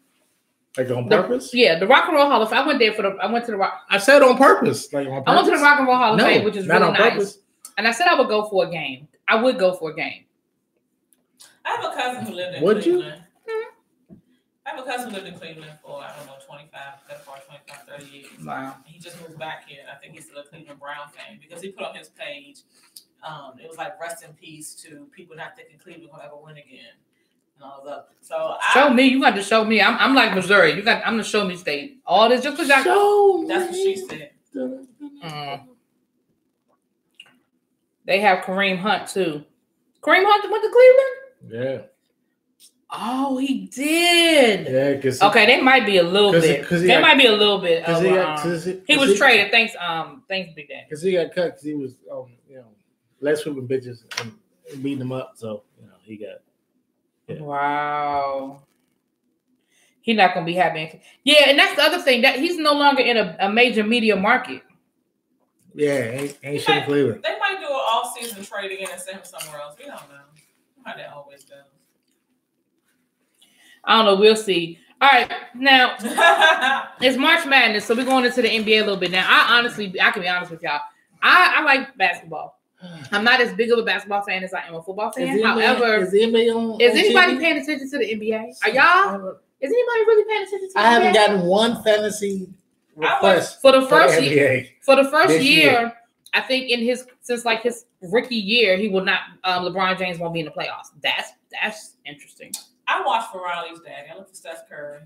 Like on purpose? The Rock and Roll Hall of Fame. I went there I went to the Rock. I said on purpose. Like on purpose. I went to the Rock and Roll Hall of Fame, which is not really on nice. Purpose. And I said I would go for a game. I would go for a game. I have a cousin who lived in Would Cleveland. You? I have a cousin who lived in Cleveland for, 25, 30 years. Wow. And he just moved back here. I think he's still a Cleveland Brown fan because he put on his page, it was like rest in peace to people not thinking Cleveland will ever win again. And all of that. So show me. You got to show me. I'm like Missouri. I'm the show me state. All this just because that's what she said. They have Kareem Hunt too. Kareem Hunt went to Cleveland? Yeah. Oh, he did. Yeah, okay, they might be a little bit. They might be a little bit. He was traded. Thanks, Big Daddy. Because he got cut because he was, less whipping bitches and beating them up. So he got. Yeah. Wow. He's not gonna be happy. Yeah, and that's the other thing that he's no longer in a major media market. Yeah, ain't shit in Cleveland. They might do an all-season trade again and send him somewhere else. We don't know how that always goes. I don't know. We'll see. All right, now it's March Madness, so we're going into the NBA a little bit now. I can be honest with y'all. I like basketball. I'm not as big of a basketball fan as I am a football fan. However, is anybody paying attention to the NBA? Are y'all? Is anybody really paying attention to the NBA? I haven't gotten one fantasy request for the first year. For the first year, I think since his rookie year, he will not. LeBron James won't be in the playoffs. That's interesting. I watched for Riley's daddy. I look for Steph Curry.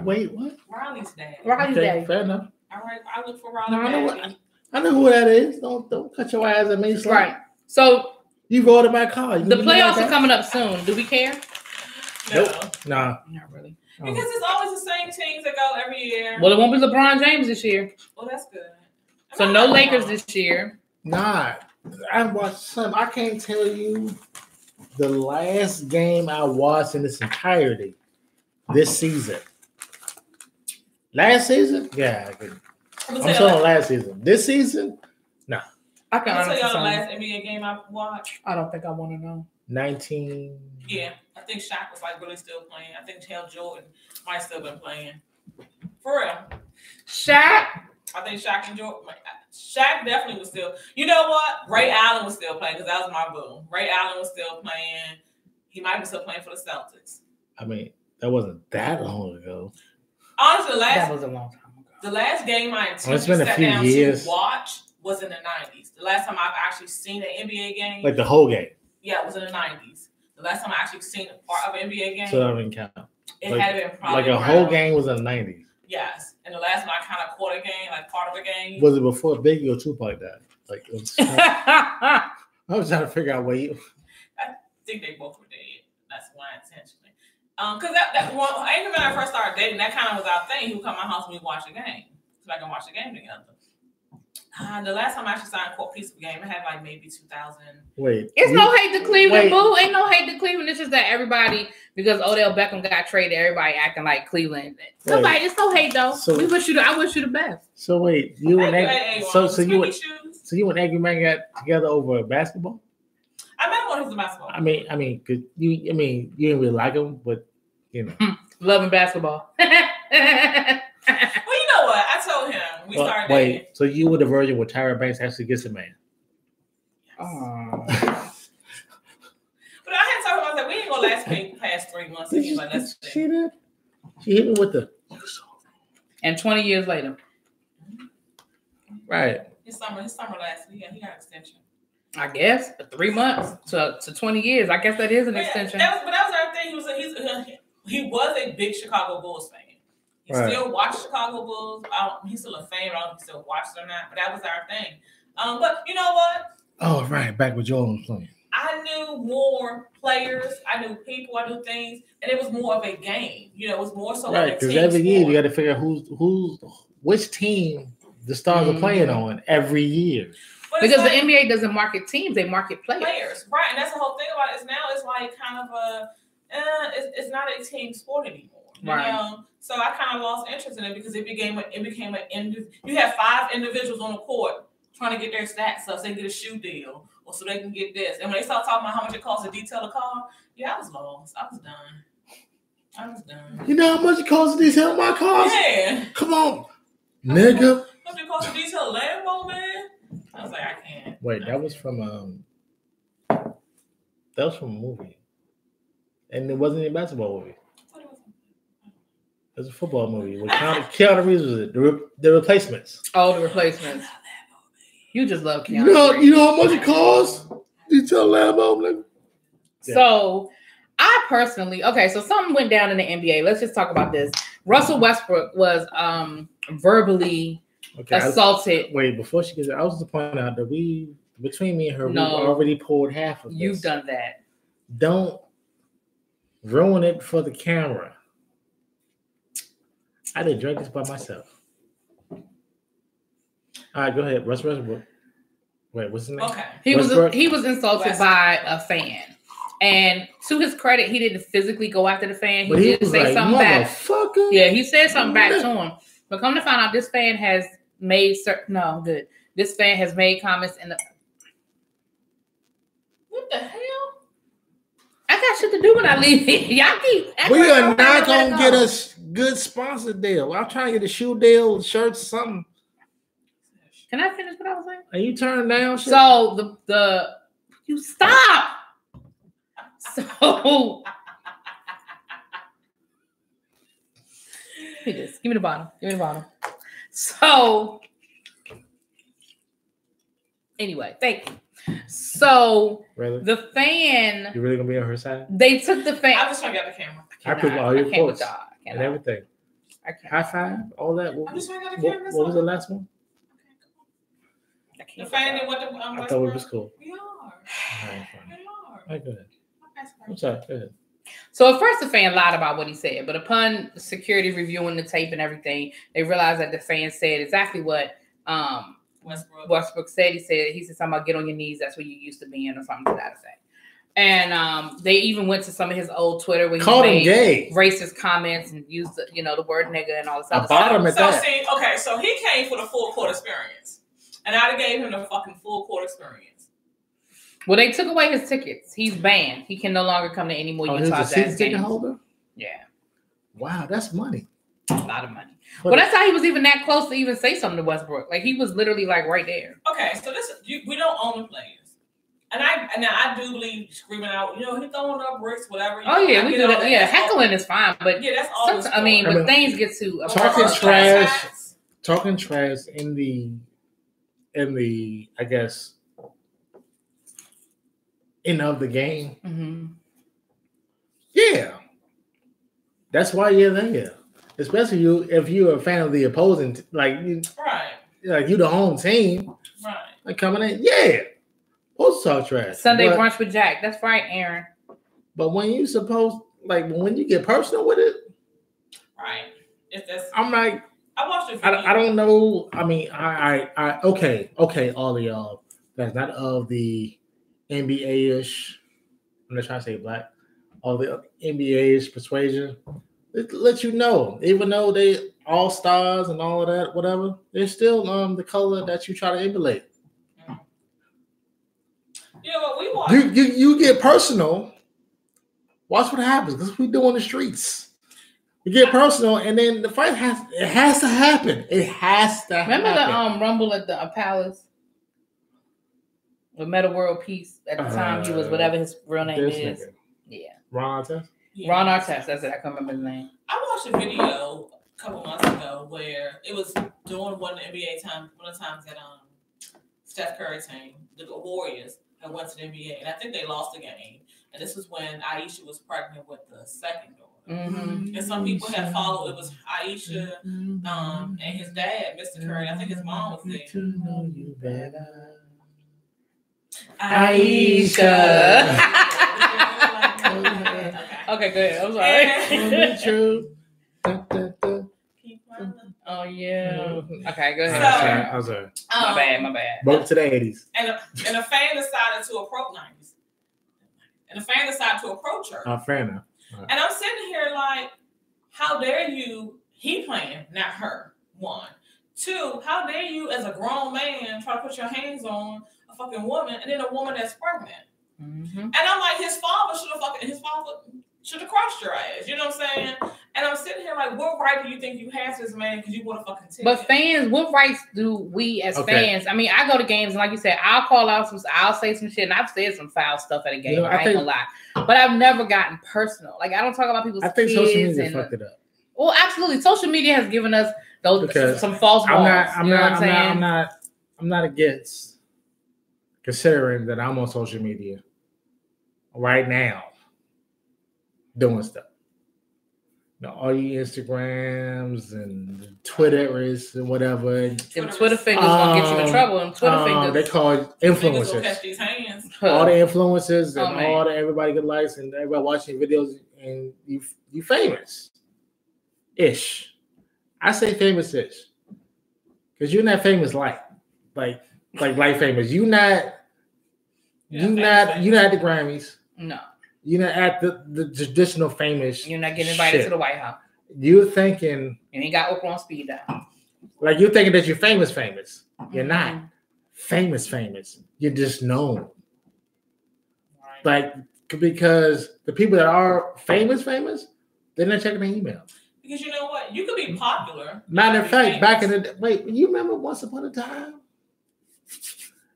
Wait, what? Riley's daddy. Riley's daddy. Fair enough. All right, I look for Riley's daddy. I know who that is. Don't cut your eyes at me. Son. Right. So you ordered my car. The playoffs are coming up soon. Do we care? No. Nope. Nah. Not really. Because it's always the same teams that go every year. Well, it won't be LeBron James this year. Well, that's good. So no Lakers this year. Nah. I watched some. I can't tell you the last game I watched in its entirety this season. Last season? Yeah, I could. I'm talking last season. This season? No. I can tell y'all the last NBA game I watched. I don't think I want to know. 19. Yeah, I think Shaq was really still playing. I think Hale Jordan might still been playing. For real. Shaq? I think Shaq and Jordan. Shaq definitely was still. You know what? Ray Allen was still playing because that was my boo. Ray Allen was still playing. He might be still playing for the Celtics. I mean, that wasn't that long ago. Honestly, that was a long time ago. The last game I intentionally sat down to watch was in the 90s. The last time I've actually seen an NBA game. Like the whole game? Yeah, it was in the 90s. The last time I actually seen a part of an NBA game. So that didn't count. It had been probably like a whole game was in the 90s. Yes. And the last one I kind of caught a game, like part of a game. Was it before Biggie or Tupac died? Like, it was, I was trying to figure out I think they both were dead. That's why intentionally. Because even when I first started dating, that kind of was our thing. He would come to my house and we watch a game. So I can watch the game together. The last time I actually signed a court piece of a game, it had like maybe 2000. Wait. It's no hate to Cleveland, boo. Ain't no hate to Cleveland. It's just that everybody, because Odell Beckham got traded, everybody acting like Cleveland. Somebody, it's no hate though. So, I wish you the best. So wait, you and Angry Man got together over basketball? I met him on his basketball. I mean, you didn't really like him, but you know, loving basketball. Well, you know what? I told him we started dating. So you were the virgin where Tyra Banks actually gets a man. Yes. But I had told him, I was like, we ain't gonna last past 3 months. And he's like, let's stay. She hit me with the. And 20 years later. Right. His summer last week, he got an extension. I guess 3 months to 20 years. I guess that is an extension. That was our thing. He was a big Chicago Bulls fan. He still watched Chicago Bulls. He's still a fan. I don't know if he still watches or not, but that was our thing. But you know what? Oh, right. Back with Jordan playing. I knew more players. I knew people. I knew things. And it was more of a game. You know, it was more so right, because every year you got to figure out which team the stars are playing on every year. Because the NBA doesn't market teams, they market players. Right, and that's the whole thing about it. It's like kind of it's not a team sport anymore. You know? So I kind of lost interest in it because it became you have 5 individuals on the court trying to get their stats up so they can get a shoe deal or so they can get this. And when they start talking about how much it costs to detail a car, I was lost. I was done. You know how much it costs to detail my cars? Yeah. Come on, nigga. How much it costs to detail a Lambo, man? I was like, I can't. Wait, that was from a movie, and it wasn't a basketball movie. It was a football movie. With Keanu Reeves was it? The Replacements. Oh, The Replacements. You just love Keanu. You know how much it costs? Detail Lambo. Yeah. So, I personally, so something went down in the NBA. Let's just talk about this. Russell Westbrook was verbally assaulted. Before she gets, I was just pointing out that between me and her, we already poured half of this. You've done that. Don't ruin it for the camera. I didn't drink this by myself. All right, go ahead. Russ Westbrook. Wait, what's his name? Okay. He was insulted by a fan. And to his credit, he didn't physically go after the fan. He did say something back. Yeah, he said something back to him. But come to find out, this fan has made This fan has made comments in the. What the hell? I got shit to do when I leave. Y'all keep. We are not gonna get a good sponsor deal. I'm trying to get a shoe deal, shirts, something. Can I finish what I was saying? Are you turning down shit? So you stop. So give me this. Give me the bottom. Give me the bottom. So anyway, thank you. So really? The fan. You really gonna be on her side? They took the fan. I'm just trying to get the camera. I put all your quotes and everything. I can't. High five, all that. I'm just trying to get the camera. What was the last one? I can't. The fan and what the I thought it was cool. We are. Right, We are. right, go ahead. I'm sorry. Go ahead. So at first the fan lied about what he said, but upon security reviewing the tape and everything, they realized that the fan said exactly what Westbrook said. He said something about get on your knees. That's what you used to be in, or something to that effect. And they even went to some of his old Twitter where he made gay racist comments and used the word nigga and all this other stuff. So he came for the full court experience, and I gave him the fucking full court experience. Well, they took away his tickets. He's banned. He can no longer come to any more Utah Jazz games. Ticket holder? Yeah. Wow, that's money. A lot of money. Well, that's how he was even that close to even say something to Westbrook. Like he was literally like right there. Okay, so we don't own the players, and I do believe screaming out, he throwing up bricks, whatever. We do that. Yeah, heckling is fine, but yeah, that's all. But things get too talking trash in the I guess. End of the game. Mm-hmm. Yeah. That's why you're there. Especially if you're a fan of the opposing, like you the home team. Right. Like coming in. Yeah. Supposed to talk trash. Sunday brunch with Jack. That's right, Aaron. But when you when you get personal with it. Right. I'm like, I watched the video. I don't know. I mean, I okay, all of y'all that's not of the NBA-ish, I'm not trying to say black, all the NBA-ish persuasion, it lets you know, even though they all stars and all of that, whatever, they're still the color that you try to emulate. What we want. You get personal. Watch what happens, because we do on the streets. You get personal, and then the fight has to happen. It has to Remember happen. The rumble at the Palace? With Meta World Peace at the time, he was whatever his real name is. Nigga. Yeah. Ron Artest? Yeah. Ron Artest, that's it. I can't remember his name. I watched a video a couple months ago where it was during one of the times that Steph Curry team, the Warriors, had went to the NBA, and I think they lost the game. And this was when Aisha was pregnant with the second daughter. Mm-hmm. And some people had followed. It was Aisha and his dad, Mr. Curry. I think his mom was there. To know you better. Aisha. Okay, good. I'm sorry. True. Oh yeah. Okay, go ahead. I'm sorry. My bad. Both to the 80s. And a fan decided to approach 90s. And a fan decided to approach her. Fair enough. Right. And I'm sitting here like, how dare you? He playing, not her. One. Two, how dare you as a grown man try to put your hands on a fucking woman and then a woman that's pregnant? Mm-hmm. And I'm like, his father should have crushed your ass. You know what I'm saying? And I'm sitting here like, what right do you think you have to this man because you want to fucking ticket? But fans, what rights do we as fans? I mean, I go to games and like you said, I'll call out I'll say some shit, and I've said some foul stuff at a game. I ain't gonna lie. But I've never gotten personal. Like I don't talk about people's kids. I think social media fucked it up. Well, absolutely. Social media has given us some false walls. I'm not against considering that I'm on social media right now doing stuff. All you Instagrams and Twitters and whatever. Them Twitter fingers gonna get you in trouble. Them Twitter fingers. They call it influencers. Catch these hands. All the influencers and all the everybody get likes and everybody watching videos and you famous. Ish. I say famous-ish. Because you're not famous like famous. You're not at the Grammys. No. You're not at the traditional famous. You're not getting invited to the White House. You're thinking. You ain't got Oprah on speed dial. Like you're thinking that you're famous. You're not famous. You're just known. Right. Like because the people that are famous, they're not checking their email. Because you know what? You could be popular. Matter of fact, back in the day, wait, you remember once upon a time?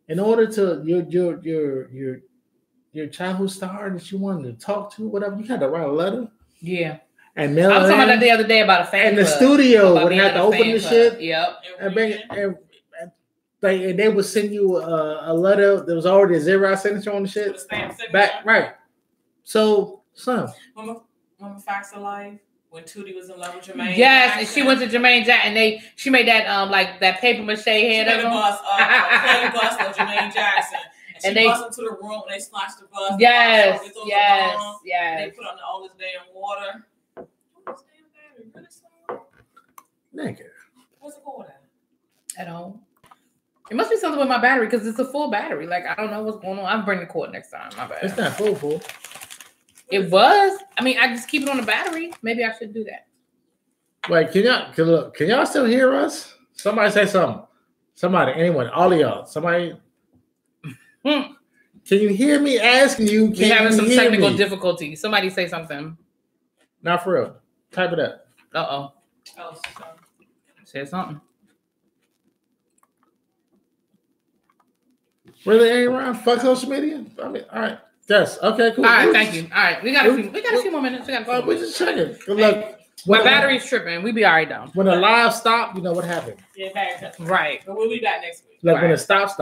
In order to your childhood star that you wanted to talk to, whatever, you had to write a letter. Yeah. And mail I was talking about that the other day about a fan and club. the studio would have to open the shit. Yep. And they would send you a letter that was already a Xerox signature on the shit. Back, right. So, son. Remember Facts of Life? When Tootie was in love with Jermaine Jackson. And she went to Jermaine Jackson and she made that like that paper mache head of him. Clay bus of Jermaine Jackson. And she bust into the room and they snatched the bus. Yes. They put on all this damn water. What's this damn battery? Really slow? Nigga. What's it called at all? It must be something with my battery because it's a full battery. Like I don't know what's going on. I'm bringing the cord next time. My bad. It's not full. It was. I mean, I just keep it on the battery. Maybe I should do that. Wait, can y'all still hear us? Somebody say something. Somebody, anyone, all of y'all. Somebody. Can you hear me asking you? We're having some technical difficulties. Somebody say something. Not for real. Type it up. Oh, say something. Really ain't around? Fuck social media? I mean, all right. Yes. Okay, cool. All right, thank you. All right. We got a few more minutes. We're just checking. Look. My battery's tripping. We be all right though. When the live stop, you know what happened. Yeah, battery. Right. But we'll be back next week. Like when it stop.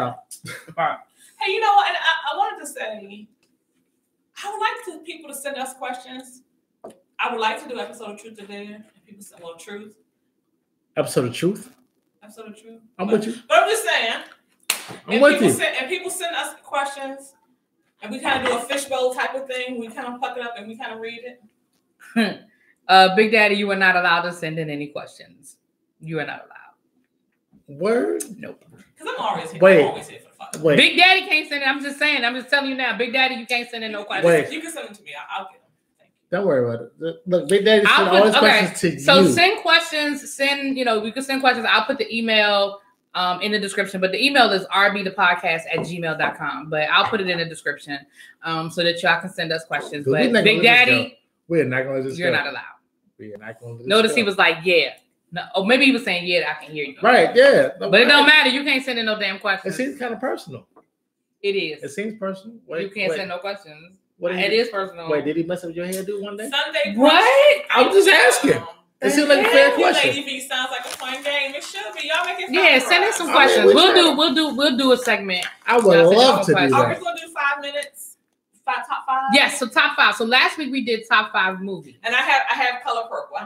Right. Hey, you know what? And I wanted to say, I would like people to send us questions. I would like to do an episode of Truth or Dare. And people send truth. Episode of Truth? Episode of Truth. I'm with you. But I'm just saying. I'm with you. And people send us questions. And we kind of do a fishbowl type of thing. We kind of pluck it up and we kind of read it. Big Daddy, you are not allowed to send in any questions. You are not allowed. Word? Nope. Because I'm always here. Wait. I'm always here for the fun. Wait. Big Daddy can't send it. I'm just saying. I'm just telling you now. Big Daddy, you can't send in no questions. Wait. You can send them to me. I'll get them. Thank you. Don't worry about it. Look, Big Daddy sent all his questions to you. So send questions. We can send questions. I'll put the email in the description, but the email is rbthepodcast@gmail.com. But I'll put it in the description so that y'all can send us questions. But Big Daddy, we're not going to let this you're go. not allowed. We're not going to let this Notice go. he was like, yeah. No, or maybe he was saying, yeah, I can hear you. Right, yeah. No, but it don't matter. You can't send in no damn questions. It seems kind of personal. It is. It seems personal. You can't send no questions. It is personal. Wait, did he mess up your hairdo one day? Sunday. What? I'm just asking. It seems like a fair question. Lady V sounds like a fun game. It should be. Y'all make it fun. Yeah, send in some questions. We'll do a segment. I would love to do that. Are we gonna do 5 minutes? Top 5? Yes, so top 5. So last week we did top 5 movies. And I have Color Purple.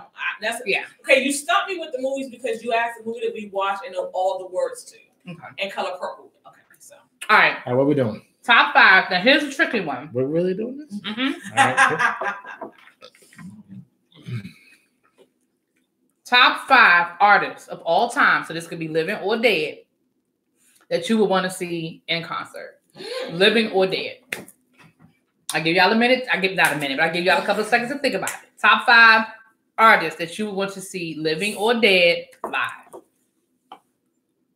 Yeah. Okay, you stumped me with the movies because you asked the movie that we watched and know all the words to. Okay. And Color Purple. Okay, so. All right. All right, what we doing? Top 5. Now here's a tricky one. We're really doing this? Mm-hmm. Right, top 5 artists of all time. So this could be living or dead that you would want to see in concert. Living or dead. I give y'all a minute. I give not a minute, but I give y'all a couple of seconds to think about it. Top 5 artists that you would want to see living or dead live.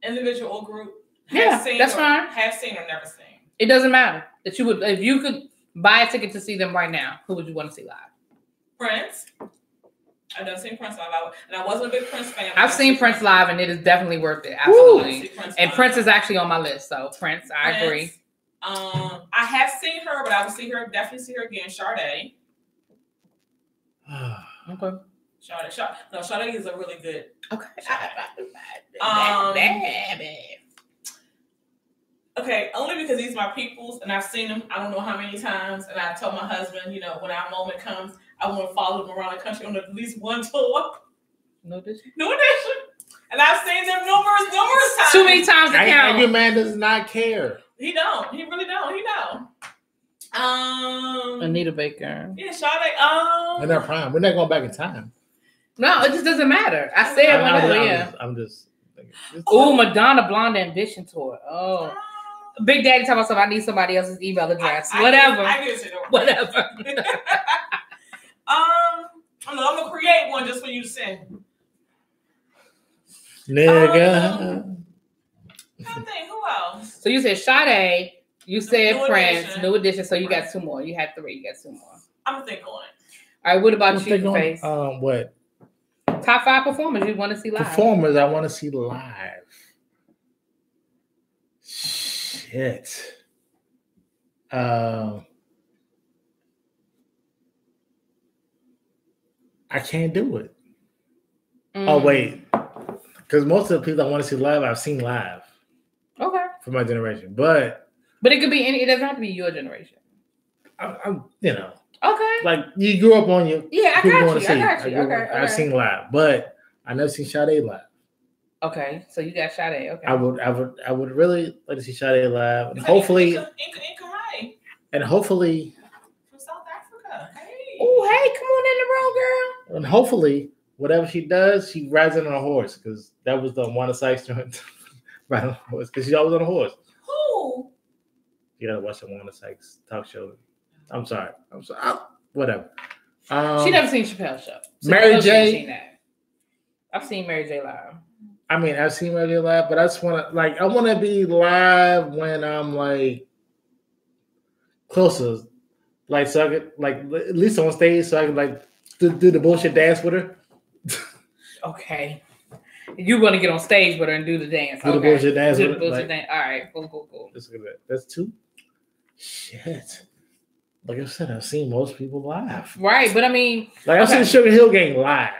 Individual or group? Yeah, that's fine. Have seen or never seen. It doesn't matter. That you would, if you could buy a ticket to see them right now, who would you want to see live? Prince. I've done seen Prince live, and I wasn't a big Prince fan. I've seen Prince live, and it is definitely worth it. Absolutely. And Prince is actually on my list, so Prince, I agree. I have seen her, but I will see her, definitely see her again. Sade. Okay. Sade is a really good. Okay. Okay, only because these are my peoples, and I've seen them. I don't know how many times, and I told my husband, when our moment comes, I want to follow them around the country on at least one tour. No addition. And I've seen them numerous times. Too many times to count. Your man does not care. He don't. He really don't. He don't. Anita Baker. Yeah, Sade. We're not prime. We're not going back in time. No, it just doesn't matter. I said whatever. I'm just. Oh, Madonna Blonde Ambition tour. Oh. Big Daddy talking about something. I need somebody else's email address. Whatever. Whatever. I'm gonna create one just for you to send. Nigga. I think who else? So you said Sade, You said Prince, New Edition. So you got 2 more. You had 3. You got 2 more. I'm gonna think on it. All right. What about you, Face? What? Top 5 performers you want to see live? Performers I want to see live. Shit. I can't do it. Oh wait, because most of the people I want to see live, I've seen live. Okay. For my generation, but it could be any. It doesn't have to be your generation. I'm Okay. Like you grew up on your. Yeah, I got you. Okay. I've seen live, but I never seen Sade live. Okay, so you got Sade. Okay. I would really like to see Sade live, and hopefully. And hopefully. From South Africa. Hey. Oh, hey, come on in the room, girl. And hopefully, whatever she does, she rides in on a horse, because that was the Wanda Sykes joint. Right on a horse, because she's always on a horse. Who? You gotta watch the Wanda Sykes talk show. I'm sorry. Whatever. She never seen Chappelle's show. So Mary J. Seen that. I've seen Mary J live. I mean, I've seen Mary J live, but I just want to I want to be live when I'm closer, so I could at least on stage, so I can do the bullshit dance with her. Okay. You want to get on stage with her and do the dance. Do the bullshit dance with her. Dance. All right, cool. Let's look at that. That's 2. Shit. Like I said, I've seen most people live. Right, but I mean, I've seen Sugar Hill Gang live.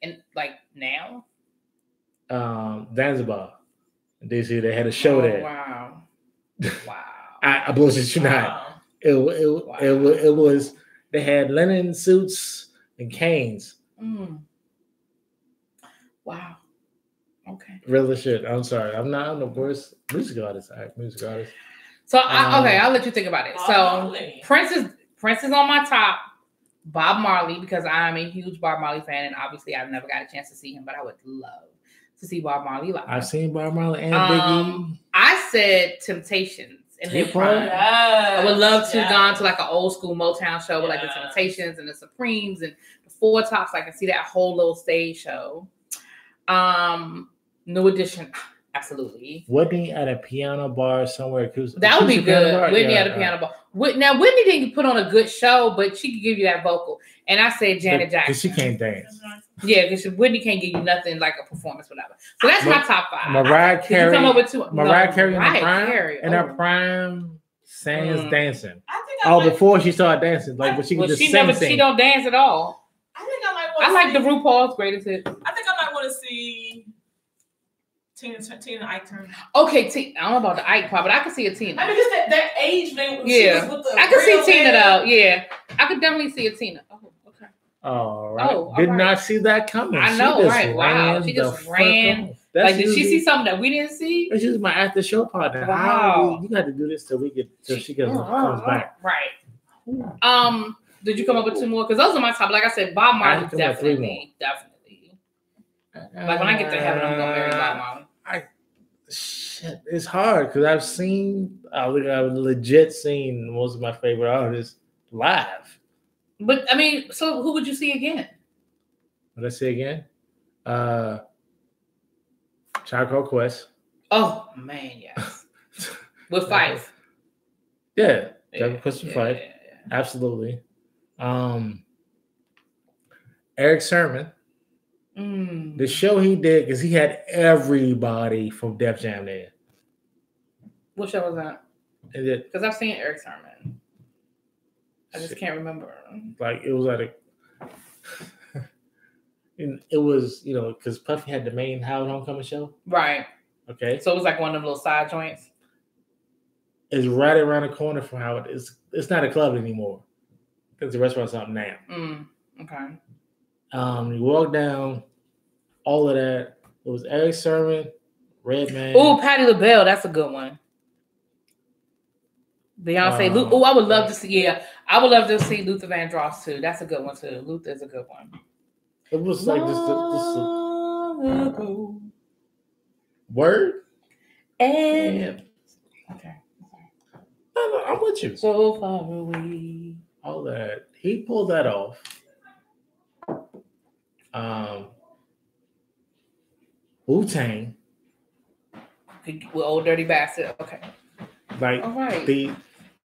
And now? Zanzibar. In DC, they had a show there. Wow. I bullshit you not. It was. They had linen suits and canes. Wow. Okay. Real shit. I'm sorry. I'm the worst music artist. So I'll let you think about it. So Prince is on my top. Bob Marley, because I'm a huge Bob Marley fan, and obviously I've never got a chance to see him, but I would love to see Bob Marley live. I've seen Bob Marley and Biggie. I said Temptations in their prime. I would love to have gone to an old school Motown show with the Temptations and the Supremes and the Four Tops. I can see that whole little stage show. New Edition, absolutely. Whitney at a piano bar somewhere. That would be good. Whitney at a piano bar. Now, Whitney didn't put on a good show, but she could give you that vocal. And I said Janet Jackson. Because she can't dance. Yeah, because Whitney can't give you nothing like a performance, whatever. So that's my top 5. Mariah Carey. Come up with 2. Mariah Carey in her prime, sans dancing. Before she started dancing, but she could just sing. She don't dance at all. I think I like the RuPaul's Greatest Hits. I think I might want to see Tina Ike Turner. Okay, I don't know about the Ike part, but I can see a Tina. I mean, just that age thing. Yeah, I can see Tina though. Yeah, I could definitely see a Tina. Oh, okay. All right. Did not see that coming. I know, right? Wow, she just ran. Did she see something that we didn't see? This is my after show partner. Wow, you got to do this till she comes back. Right. Did you come up with 2 more? Because those are my top. Like I said, Bob Marley definitely. When I get to heaven, I'm gonna marry Bob Marley. Shit, it's hard because I've legit seen most of my favorite artists live. But I mean, so who would you see again? Let's see again. Tribe Called Quest. Oh man, yes. With Fife. Yeah, Tribe Called Quest with Fife. Yeah. Absolutely. Eric Sermon. The show he did, because he had everybody from Def Jam there. What show was that? Because I've seen Eric Sermon. I just can't remember. It was it was, because Puffy had the main Howard Homecoming show. Right. Okay. So it was one of them little side joints. It's right around the corner from Howard. It's not a club anymore. It's a restaurant or something now. Okay. You walk down, all of that. It was Eric Sermon, Redman. Oh, Patti LaBelle, that's a good one. Beyonce, I would love to see. Yeah, I would love to see Luther Vandross too. That's a good one too. Luther's a good one. It was this word. And okay, I'm with you. So far away. All that he pulled that off. Wu-Tang. With Old Dirty Bastard. Okay. Like all right. the